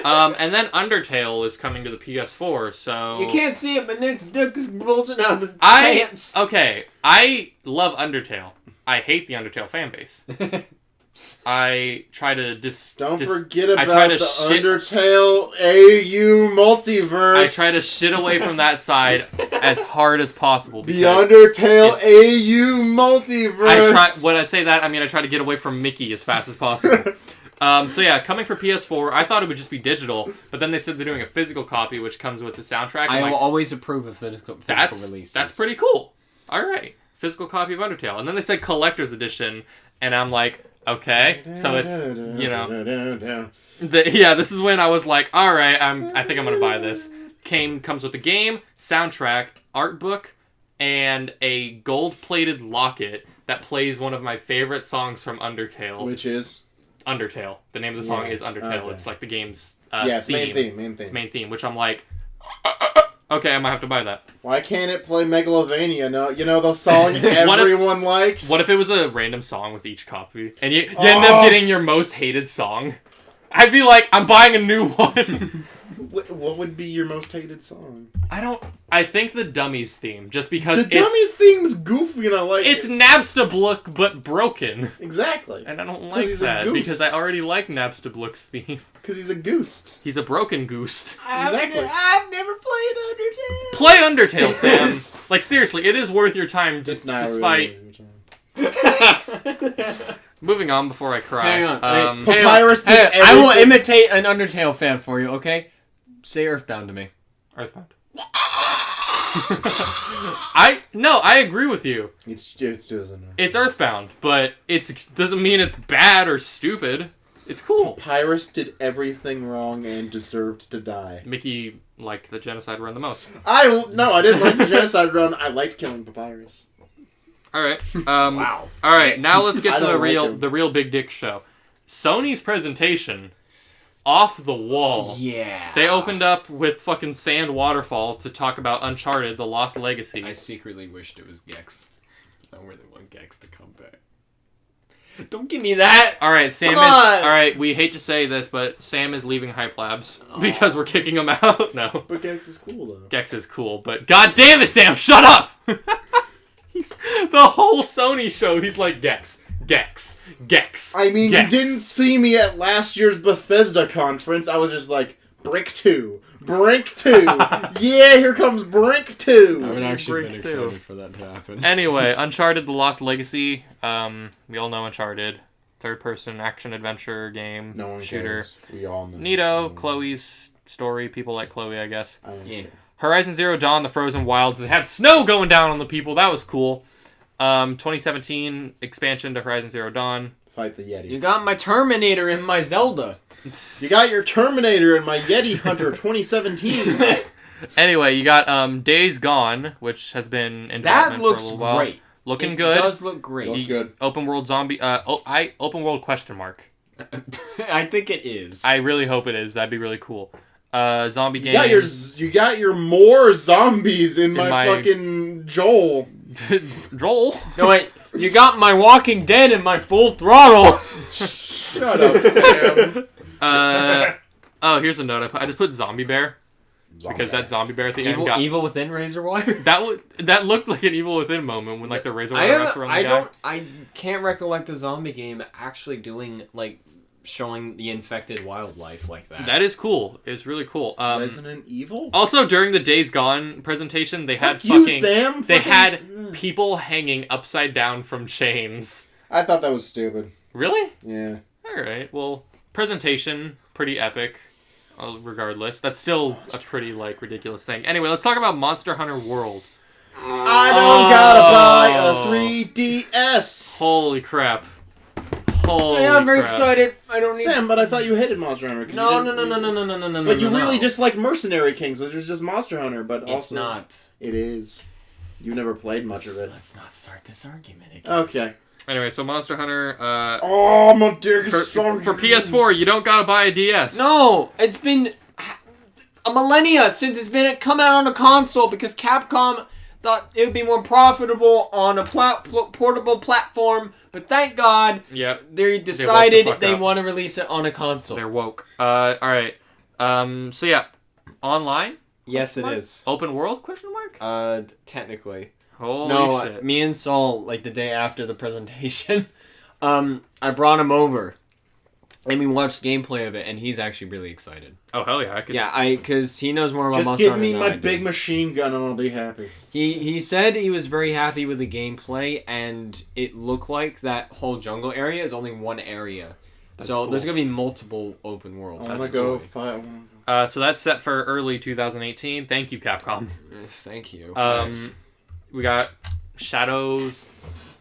And then Undertale is coming to the PS4, so... You can't see it, but Nick's dick is bulging out of his I pants. Okay, I love Undertale. I hate the Undertale fan base. I try to Don't forget I about try to the shit- Undertale AU multiverse. I try to shit away from that side as hard as possible. The because Undertale it's- AU multiverse. I try. When I say that, I mean I try to get away from Mickey as fast as possible. So yeah, coming for PS4. I thought it would just be digital, but then they said they're doing a physical copy, which comes with the soundtrack. I I'm will like, always approve of physical releases. that's pretty cool. All right, physical copy of Undertale, and then they said collector's edition, and I'm like, okay, so it's this is when I was like, all right, I think I'm gonna buy this. Comes with the game, soundtrack, art book, and a gold-plated locket that plays one of my favorite songs from Undertale. Which is? Undertale. The name of the song Yeah, is Undertale. okay. It's like the game's It's theme. main theme. It's main theme, which I'm like, okay, I might have to buy that. Why can't it play Megalovania? No, you know the song What if- everyone likes? What if it was a random song with each copy, and you end up getting your most hated song? I'd be like, I'm buying a new one. What would be your most hated song? I think the Dummies theme, just because The Dummies theme's goofy and I like it's it. Napstablook but broken, Exactly. and I don't like he's a that goose. because I already like Napstablook's theme. Because he's a goose. He's a broken goose. Exactly. I've never played Undertale. Play Undertale, Sam. Like seriously, it is worth your time. It's Just not despite really. moving on before I cry. Hang on, wait. Papyrus did Hey, I will everything- imitate an Undertale fan for you, okay? Say Earthbound to me. Earthbound. I agree with you. It's doesn't. It's Earthbound, but it doesn't mean it's bad or stupid. It's cool. Papyrus did everything wrong and deserved to die. Mickey liked the genocide run the most. I didn't like the genocide run. I liked killing Papyrus. All right. Wow. All right. Now let's get I to don't like him. the real big dick show. Sony's presentation, off the wall. Yeah. They opened up with fucking Sand Waterfall to talk about Uncharted: The Lost Legacy. I secretly wished it was Gex. I really want Gex to come back. Don't give me that. All right, Sam is. Come on! All right, we hate to say this, but Sam is leaving Hype Labs because we're kicking him out. No, But Gex is cool though. Gex is cool, but god damn it, Sam, shut up! He's the whole Sony show. He's like Gex. I mean, Gex. you didn't see me at last year's Bethesda conference. I was just like, Brick 2. Brick 2. Yeah, here comes Brick 2. I would actually Brick been too. excited for that to happen. Anyway, Uncharted: The Lost Legacy. We all know Uncharted, third-person action-adventure game, No one shooter. cares. We all know. Neato, Chloe's story. People like Chloe, I guess. I don't Yeah. care. Horizon Zero Dawn: The Frozen Wilds. It had snow going down on the people. That was cool. 2017 expansion to Horizon Zero Dawn. Fight the Yeti. You got my Terminator in my Zelda. You got your Terminator and my Yeti Hunter 2017. Anyway, you got Days Gone, which has been in That development looks for a little while. great. Looking It good. does look great. Look good. Open world zombie. Open world question mark. I think it is. I really hope it is. That'd be really cool. Zombie game. You got your more zombies in my fucking Joel. Joel. No wait, you got my Walking Dead in my Full Throttle. Shut up, Sam. Oh, here's a note. I just put Zombie Bear because that Zombie Bear at the end got Evil Within Razor Wire. that looked like an Evil Within moment when like the razor wire wraps around the guy. I can't recollect the zombie game actually doing like showing the infected wildlife like that. That is cool. It's really cool. Resident Evil? Also, during the Days Gone presentation, they had Fuck you, fucking Sam. they Fucking- had people hanging upside down from chains. I thought that was stupid. Really? Yeah. All right. Well, presentation pretty epic. Regardless, that's still a pretty like ridiculous thing. Anyway, let's talk about Monster Hunter World. I don't gotta buy a 3DS. Holy crap! Holy Yeah, I'm very crap. excited. I don't need. Sam, but I thought you hated Monster Hunter. 'cause No, you no, didn't- no, no, no, no, no, no, no. But you no, really no. just like Mercenary Kings, which is just Monster Hunter, but It's also not. It is. You've never played much of it. Let's not start this argument again. Okay. Anyway, so Monster Hunter. Oh, my dick For, is so for PS4, you don't gotta buy a DS. No, it's been a millennia since it's been come out on a console because Capcom thought it would be more profitable on a portable platform. But thank God Yep. they decided fuck they up. want to release it on a console. They're woke. All right. So yeah, online, Yes, it is. open world? Question mark. Technically. Holy No, shit. me and Saul, like the day after the presentation, I brought him over, and we watched gameplay of it, and he's actually really excited. Oh hell yeah! I could. Yeah, because he knows more about Just Monster give Hunter me than my I do. big machine gun and I'll be happy. He said he was very happy with the gameplay, and it looked like that whole jungle area is only one area. So cool. there's gonna be multiple open worlds. I wanna That's go exciting. fight. So that's set for early 2018. Thank you, Capcom. Thank you. We got Shadow of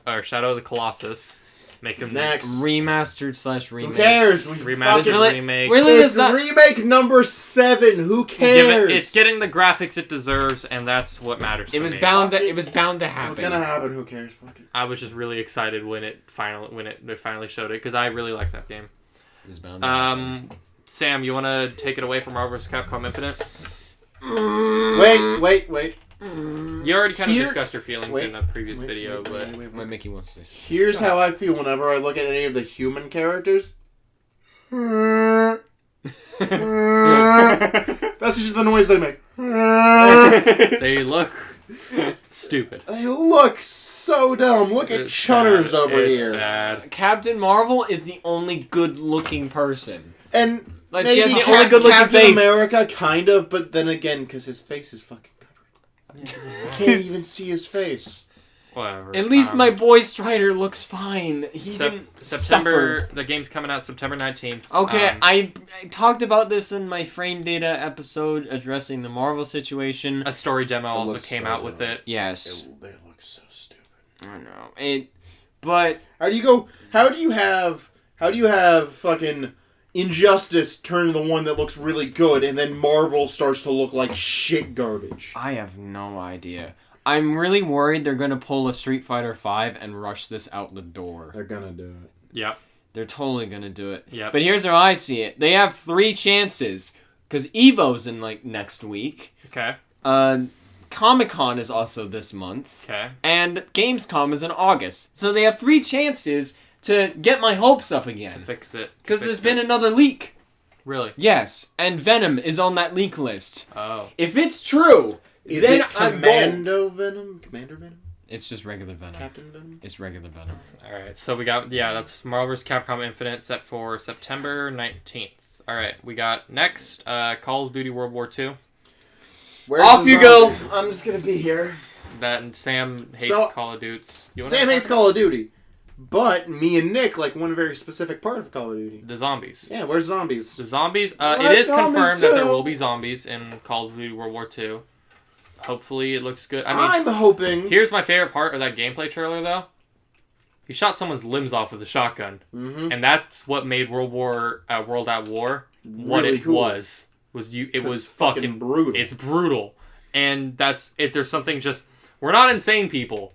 the Colossus. Make him Next. Remastered / remake. Who cares? We Remastered fucking- Really- remake. really? It's It's not- remake number 7. Who Give cares? it, it's getting the graphics it deserves, and that's what matters. To It was me. bound to. It was bound to What's happen. gonna happen? Who cares? Fuck it. I was just really excited when they finally showed it because I really like that game. It was bound to happen. Sam, you want to take it away from Marvel vs. Capcom Infinite? Wait. You already kind of Here- discussed your feelings wait, in a previous wait, video, wait, but wait, wait, My wait. Mickey wants to say something. Here's how I feel whenever I look at any of the human characters. That's just the noise they make. they look stupid. They look so dumb. Look at It's Chunners bad. over It's here. bad. Captain Marvel is the only good-looking person. And Like, she maybe has the only good-looking Captain face. America, kind of, but then again, because his face is fucking covered. You can't even see his face. Whatever. At least my boy Strider looks fine. He didn't September. suffer. The game's coming out September 19th. Okay, I talked about this in my Frame Data episode addressing the Marvel situation. A story demo also looks came so out with dumb. it. Yes, They look so stupid. I know. But How do you have fucking Injustice turn to the one that looks really good, and then Marvel starts to look like shit garbage? I have no idea. I'm really worried they're gonna pull a Street Fighter V and rush this out the door. They're gonna do it. Yep. They're totally gonna do it. Yep. But here's how I see it. They have 3 chances. Because EVO's in, like, next week. Okay. Comic-Con is also this month. Okay. And Gamescom is in August. So they have 3 chances to get my hopes up again. Fix it. Because there's been another leak. Really? Yes. And Venom is on that leak list. Oh. If it's true, Is then it I'm gold. Commando Venom? Commander Venom? It's just regular Venom. Captain Venom? It's regular Venom. All right. So we got that's Marvel vs. Capcom Infinite set for September 19th. All right. We got next Call of Duty World War II. Where's Off the you go. zombie? I'm just gonna be here. That and Sam hates So- Call of Duty. Sam hates Call of Duty. But me and Nick like one very specific part of Call of Duty. The zombies. Yeah, where's zombies? The zombies. I It like is zombies confirmed that there too. will be zombies in Call of Duty World War II. Hopefully, it looks good. I mean, I'm hoping. here's my favorite part of that gameplay trailer, though. He shot someone's limbs off with a shotgun, and that's what made World at War what Really it cool. was. It was it's fucking brutal. It's brutal, and that's it. There's something just we're not insane people,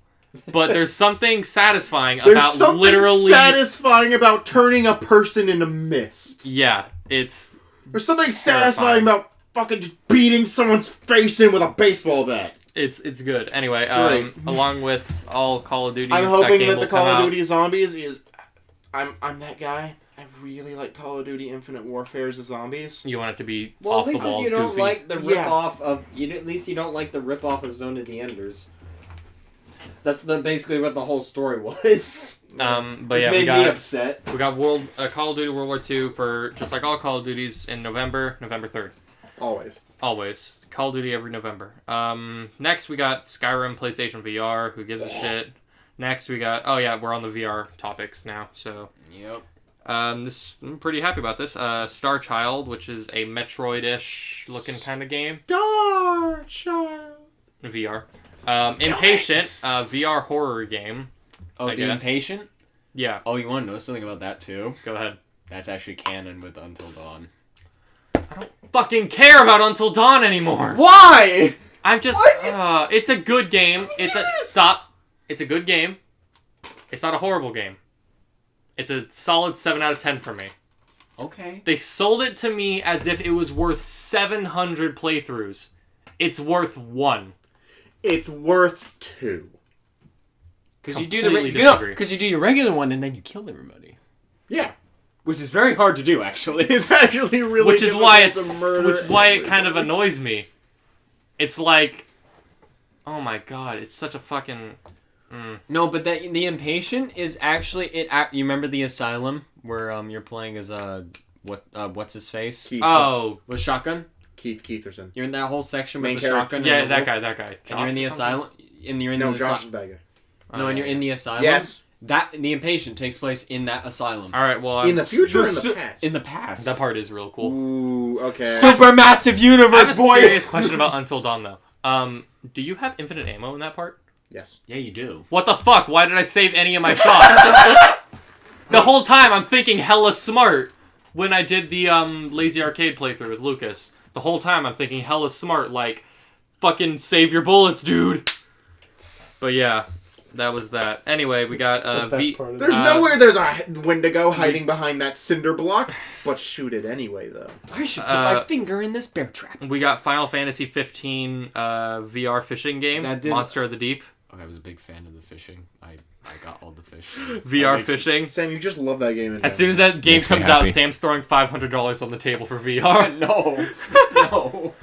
but there's something satisfying There's about something literally. satisfying about turning a person into mist. Yeah, it's There's something satisfying about fucking just beating someone's face in with a baseball bat. it's good. Anyway, great. along with all Call of Duty, I'm that hoping game that will the come Call of out. Duty Zombies is. I'm that guy. I really like Call of Duty Infinite Warfare's zombies. You want it to be Well, off at the least balls, you don't goofy. like the Yeah. rip-off of... at least you don't like the rip-off of Zone of the Enders. That's basically what the whole story was. But Which yeah, made we me got upset. Call of Duty World War II for just like all Call of Duties in November 3rd. Always. Always. Call of Duty every November. Next we got Skyrim PlayStation VR. Who gives a shit? Next we got... Oh yeah, we're on the VR topics now. So Yep. I'm pretty happy about this. Star Child, which is a Metroid-ish looking kind of game. Star Child. VR. Impatient, VR horror game. Oh, I The guess. Impatient? Yeah, Oh, you want to know something about that, too? go ahead. That's actually canon with Until Dawn. I don't fucking care about Until Dawn anymore. Why? I've just it's a good game. Stop. It's a good game. It's not a horrible game. It's a solid 7 out of 10 for me. Okay. They sold it to me as if it was worth 700 playthroughs. It's worth 1. It's worth 2. Because you do Completely the disagree. because you do your regular one and then you kill everybody, Yeah. which is very hard to do, actually. It's actually really Which is why difficult to murder which is why it kind of everybody. annoys me. It's like, oh my god, it's such a fucking. No, but the Impatient is actually you remember the Asylum where you're playing as what's his face Keith, Oh with shotgun. Keith Keitherson. You're in that whole section Main with the character. shotgun. yeah, and the that wolf, guy. And you're in the Josh or something? asylum. And you're in No, the Josh is asylum. bad guy. No, and you're in the asylum. Yes. That the Impatient takes place in that asylum. All right, well, In the future or in Su- the past? In the past. that part is real cool. Ooh, okay. Supermassive I universe, have a boy. serious question about Until Dawn though. Do you have infinite ammo in that part? Yes. Yeah, you do. What the fuck? Why did I save any of my shots? The whole time I'm thinking hella smart when I did the Lazy Arcade playthrough with Lucas. The whole time I'm thinking hella smart, like, fucking save your bullets, dude. But yeah, that was that. Anyway, we got There's nowhere there's a Wendigo hiding behind that cinder block, but shoot it anyway, though. I should put my finger in this bear trap. we got Final Fantasy 15 VR fishing game, That did- Monster of the Deep. I was a big fan of the fishing. I got all the fish. VR fishing. Sam, you just love that game. As soon as that game Makes me comes out, happy. Sam's throwing $500 on the table for VR. No.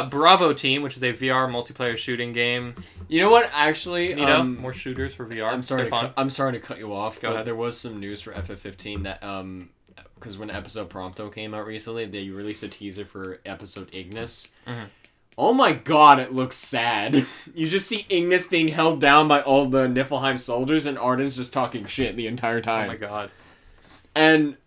Bravo Team, which is a VR multiplayer shooting game. You know what? Actually, More shooters for VR. I'm sorry. They're fun. I'm sorry to cut you off. Go but ahead. There was some news for FF15 that because when episode Prompto came out recently, they released a teaser for episode Ignis. Mhm. Oh my god, it looks sad. You just see Ignis being held down by all the Niflheim soldiers, and Arden's just talking shit the entire Oh time. my god. And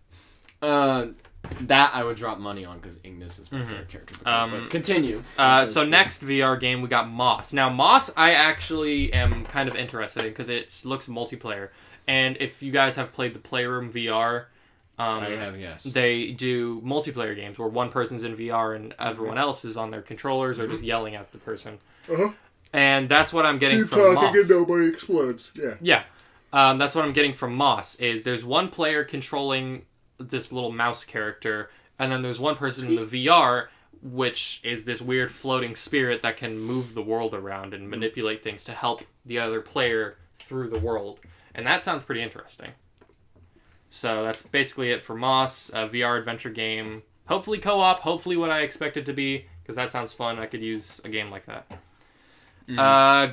that I would drop money on because Ignis is my favorite character. But continue. So next VR game we got Moss. Now Moss, I actually am kind of interested in because it looks multiplayer. And if you guys have played the Playroom VR, I have, yes. they do multiplayer games where one person's in VR and everyone else is on their controllers or just yelling at the person. Uh-huh. And that's what I'm getting Keep from talking Moss. and nobody explodes. Yeah. Yeah. That's what I'm getting from Moss, is there's one player controlling this little mouse character, and then there's one person in the VR, which is this weird floating spirit that can move the world around and manipulate things to help the other player through the world. And that sounds pretty interesting. So that's basically it for Moss, a VR adventure game. Hopefully co-op, hopefully what I expect it to be, because that sounds fun. I could use a game like that.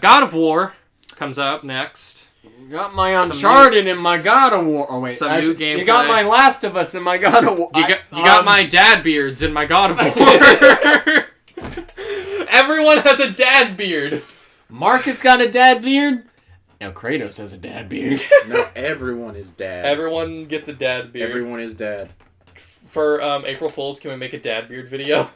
God of War comes up next. Got my Uncharted and my God of War. Oh wait, Some actually, new gameplay. you got my Last of Us and my God of War. You got my dad beards in my God of War. Everyone has a dad beard. Marcus got a dad beard. Now Kratos has a dad beard. No, everyone is dad. Everyone gets a dad beard. Everyone is dad. For April Fools, can we make a dad beard video?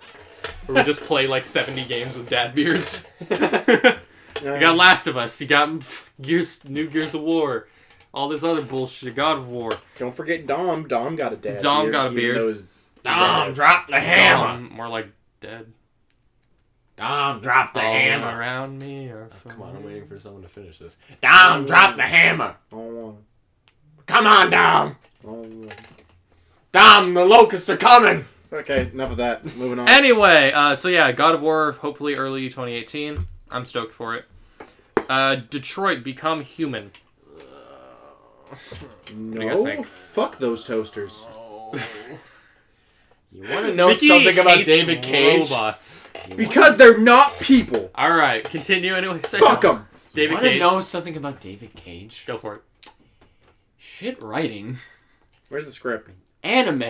Where we just play like 70 games with dad beards. You got Last of Us. You got New Gears of War. All this other bullshit. God of War. Don't forget Dom. Dom got a dad. Dom beard, got a even beard. though his Dom, dad- drop the hammer. More like dead. Dom, drop the All hammer. around me. Come on, I'm waiting for someone to finish this. Dom, drop the hammer. Oh, Come on, Dom. oh. Dom, the locusts are coming. Okay, enough of that. Moving on. Anyway, so yeah, God of War, hopefully early 2018. I'm stoked for it. Detroit Become Human. do you guys No, think? fuck those toasters. You want to know Mickey something about hates David Cage? robots. Because they're not people. All right, continue anyway. Fuck them. David Want to Cage. know something about David Cage? Go for it. Shit writing. Where's the script? Anime.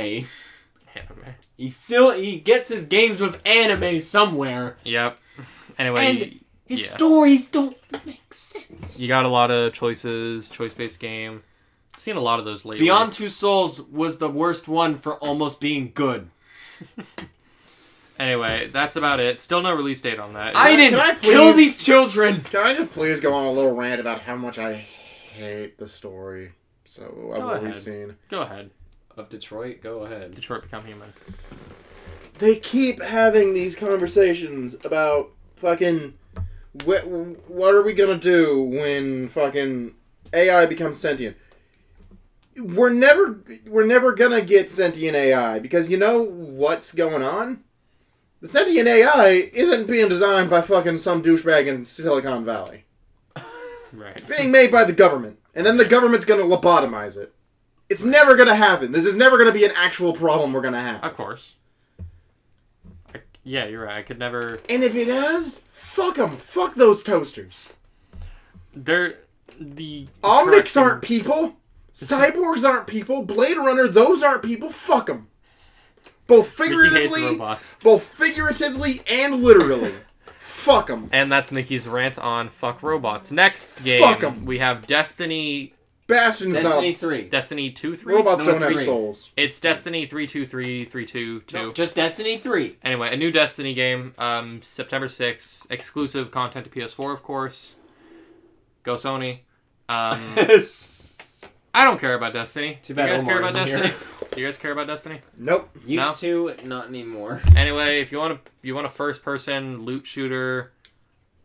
Anime. He gets his games with anime somewhere. Yep. Anyway, And his yeah. stories don't make sense. You got a lot of choices, choice-based game. I've seen a lot of those lately. Beyond Two Souls was the worst one for almost being good. Anyway, that's about it. Still no release date on that. I didn't can I kill please- these children. Can I just please go on a little rant about how much I hate the story? So, I've already ahead. seen. Go ahead. Of Detroit, go ahead. Detroit Become Human. They keep having these conversations about fucking what are we gonna do when fucking AI becomes sentient? We're never gonna get sentient AI because you know what's going on? The sentient AI isn't being designed by fucking some douchebag in Silicon Valley. Right. It's being made by the government, and then the government's gonna lobotomize it. It's never gonna happen. This is never gonna be an actual problem we're gonna have. Of course. Yeah, you're right. I could never... And if it does, fuck them. Fuck those toasters. They're... The... Omnics correction- aren't people. Cyborgs aren't people. Blade Runner, those aren't people. Fuck them. Both Mickey hates figuratively, robots. and literally. Fuck them. And that's Mickey's rant on fuck robots. Next game, Fuck 'em. we have Destiny... Bastion's Destiny not. 3. Destiny 2, 3? Robots No, don't it's have 3. souls. It's Destiny 323, 322. No, just Destiny 3. Anyway, a new Destiny game, September 6th. Exclusive content to PS4, of course. Go Sony. I don't care about Destiny. Too bad You guys care Omar about isn't Destiny? here. Do you guys care about Destiny? Nope. Used to, not anymore. Anyway, if you want a first person loot shooter,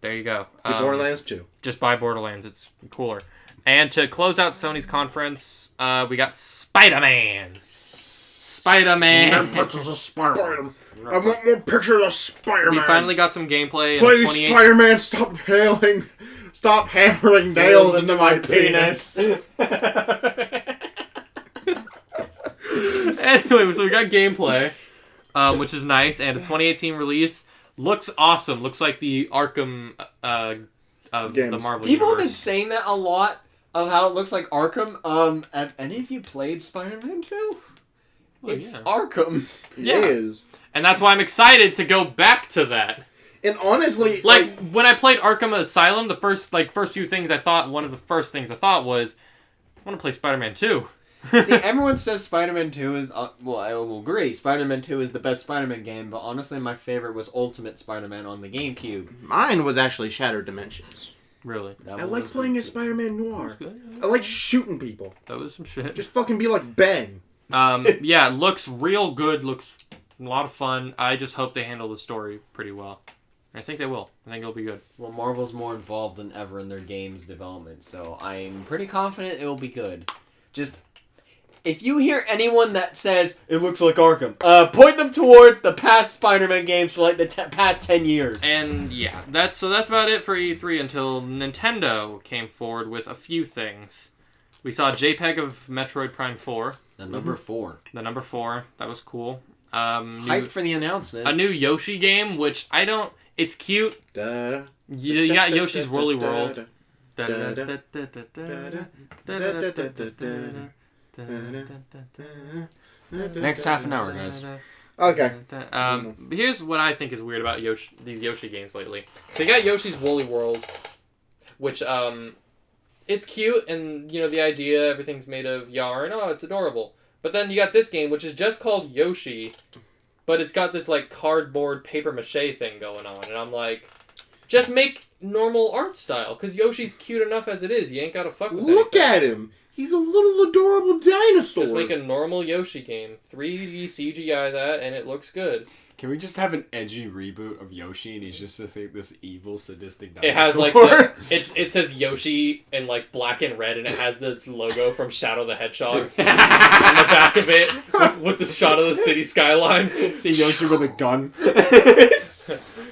there you go. Borderlands 2. Just buy Borderlands. It's cooler. And to close out Sony's conference, we got Spider-Man. Spider-Man. Spider-Man. I want more pictures of Spider-Man. We finally got some gameplay. in Please, 28 Spider-Man, stop hammering nails into my penis. Anyway, so we got gameplay, which is nice, and a 2018 release. Looks awesome. Looks like the Arkham of the Games. Marvel People have been universe. saying that a lot of how it looks like Arkham. Have any of you played Spider-Man 2? Well, It's yeah. Arkham. Yeah. It is. And that's why I'm excited to go back to that. And honestly, Like when I played Arkham Asylum, the first few things I thought, one of the first things I thought was, I want to play Spider-Man 2. See, everyone says Spider-Man 2 is... well, I will agree. Spider-Man 2 is the best Spider-Man game, but honestly, my favorite was Ultimate Spider-Man on the GameCube. Mine was actually Shattered Dimensions. Really? That I one like was playing good. as Spider-Man Noir. Good. I like shooting people. That was some shit. Just fucking be like Bang. Yeah, looks real good. Looks a lot of fun. I just hope they handle the story pretty well. I think they will. I think it'll be good. Well, Marvel's more involved than ever in their games development, so I'm pretty confident it will be good. Just, if you hear anyone that says, it looks like Arkham, point them towards the past Spider-Man games for like the past 10 years. And yeah, that's about it for E3 until Nintendo came forward with a few things. We saw a JPEG of Metroid Prime 4. The number 4. The number 4. That was cool. Hyped for the announcement. A new Yoshi game, which I don't... It's cute. You got Yoshi's Woolly World. Next half an hour, guys. Okay. Here's what I think is weird about these Yoshi games lately. So you got Yoshi's Woolly World, which it's cute, and you know the idea, everything's made of yarn. Oh, it's adorable. But then you got this game, which is just called Yoshi, but it's got this like cardboard paper mache thing going on, and I'm like, just make normal art style, because Yoshi's cute enough as it is. You ain't gotta fuck with Look anything. at him. He's a little adorable dinosaur. Just make a normal Yoshi game. 3D CGI that, and it looks good. Can we just have an edgy reboot of Yoshi and he's just this evil, sadistic dinosaur? It has like it says Yoshi in like black and red, and it has the logo from Shadow the Hedgehog on the back of it with the shot of the city skyline. See Yoshi with a gun.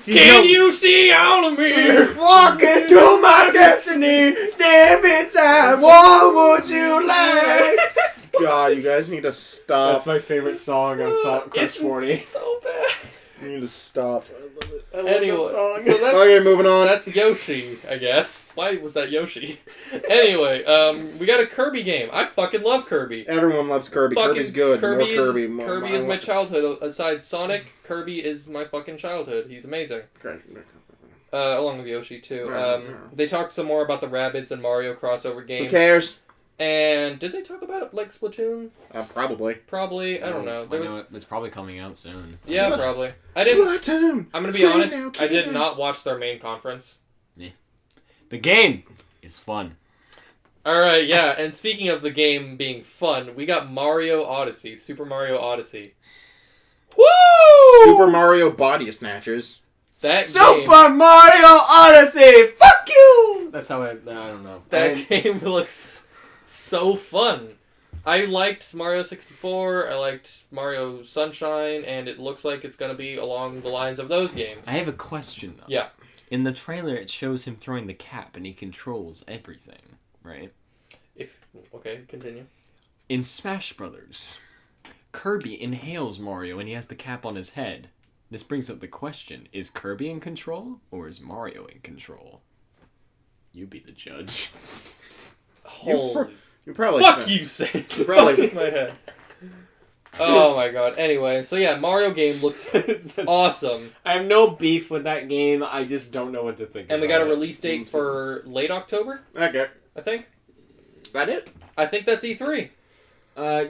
Can you see all of me? Walking to my destiny, step inside, what would you like? God, you guys need to stop. That's my favorite song of Crush 40. So bad. You need to stop. I love Anyway, that song. so that's- Okay, moving on. That's Yoshi, I guess. Why was that Yoshi? Anyway, we got a Kirby game. I fucking love Kirby. Everyone loves Kirby. Fucking Kirby's good. More Kirby. Kirby is my childhood. Aside Sonic, Kirby is my fucking childhood. He's amazing. Along with Yoshi, too. They talked some more about the Rabbids and Mario crossover game. Who cares? And did they talk about, like, Splatoon? Probably. Probably. I don't know. I know it's probably coming out soon. Yeah, probably. I didn't... Splatoon! I'm gonna be honest, I did not watch their main conference. The game is fun. Alright, yeah, and speaking of the game being fun, we got Mario Odyssey. Super Mario Odyssey. Woo! Super Mario Body Snatchers. Super Mario Odyssey! Fuck you! That's how I don't know. That game looks so fun. I liked Mario 64, I liked Mario Sunshine, and it looks like it's going to be along the lines of those games. I have a question, though. Yeah. In the trailer, it shows him throwing the cap, and he controls everything, right? Okay, continue. In Smash Brothers, Kirby inhales Mario, and he has the cap on his head. This brings up the question, is Kirby in control, or is Mario in control? You be the judge. Holy... You probably Fuck you, Sam. Probably- Fuck with my head. Oh my god. Anyway, so yeah, Mario game looks awesome. I have no beef with that game, I just don't know what to think And we got a release date for late October, Okay. I think. Is that it? I think that's E3.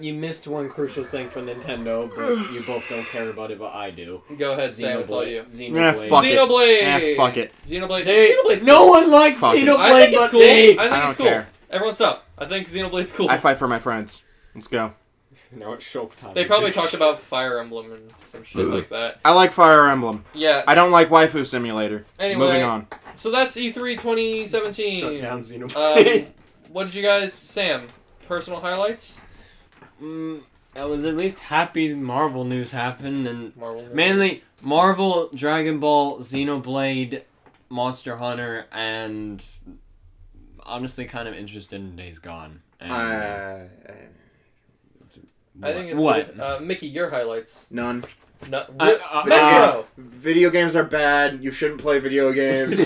You missed one crucial thing from Nintendo, but you both don't care about it, but I do. Go ahead, Sam, it's all you. Xenoblade. Fuck it. Xenoblade! Fuck it. Xenoblade. Say, Xenoblade's no cool. one likes Fuck it. Xenoblade I think it's but cool. me! I think I it's don't cool. care. Everyone stop. I think Xenoblada's cool. I fight for my friends. Let's go. Now it's Showtime. They probably talked about Fire Emblem and some shit like that. I like Fire Emblem. Yeah. I don't like Waifu Simulator. Anyway, Moving on. So that's E3 2017. Shut down Xenoblade. What did you guys, Sam? Personal highlights? I was at least happy Marvel news happened, and Marvel. mainly Marvel, Dragon Ball, Xenoblade, Monster Hunter, and honestly kind of interested in Days Gone. And I think it's what? good. Mickey, your highlights. None. No, I- Video games are bad. You shouldn't play video games.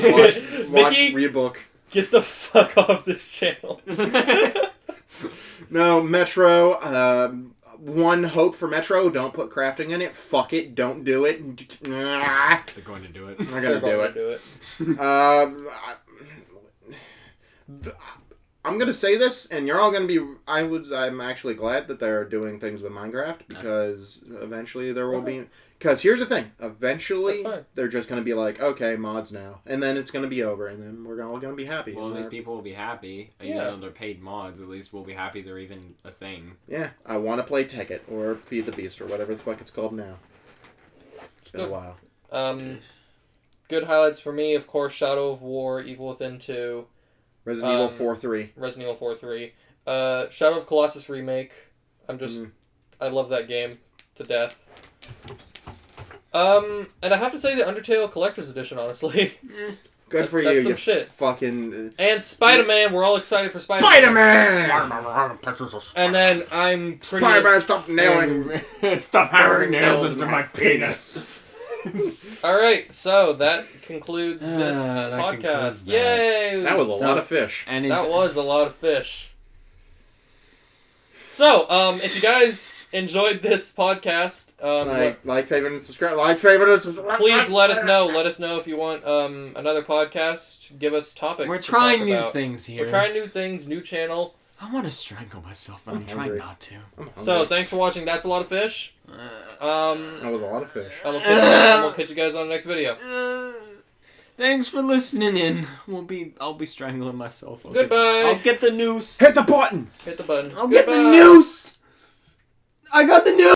Mickey? Read a book. Get the fuck off this channel. No, Metro. One hope for Metro. Don't put crafting in it. Fuck it. Don't do it. They're going to do it. I'm gonna do it. Do it. I'm gonna say this, and you're all gonna be. I'm actually glad that they're doing things with Minecraft because eventually there will be. Because here's the thing: eventually That's fine. they're just gonna be like, okay, mods now, and then it's gonna be over, and then we're all gonna be happy. Well, at least people will be happy. Even Yeah. though they're paid mods, at least we'll be happy they're even a thing. Yeah, I want to play Tekkit or Feed the Beast or whatever the fuck it's called now. It's been a Good. while. Good highlights for me, of course, Shadow of War, Evil Within 2, Resident Evil 4-3. Resident Evil 4-3, Shadow of Colossus remake. I love that game to death. And I have to say the Undertale Collector's Edition, honestly. Good for That's you, some you shit. fucking... And Spider-Man, we're all excited for Spider-Man. Spider-Man! And then I'm pretty... Spider-Man, stop nailing... Stop hammering nails into my penis. Alright, so that concludes this that podcast. concludes that. Yay! That was a lot of fish. That was a lot of fish. So, if you guys enjoyed this podcast, like, favorite, and subscribe. Like, favorite, and subscribe. please let us know. Let us know if you want another podcast. Give us topics. We're to trying talk new about. things here. We're trying new things, new channel. I want to strangle myself, but I'm trying hungry. not to. So, thanks for watching. That's a lot of fish. That was a lot of fish. And we'll catch you guys on the next video. Thanks for listening in. I'll be strangling myself. Goodbye. I'll get the noose. Hit the button! Hit the button. I'll get the Goodbye. noose. I got the noose.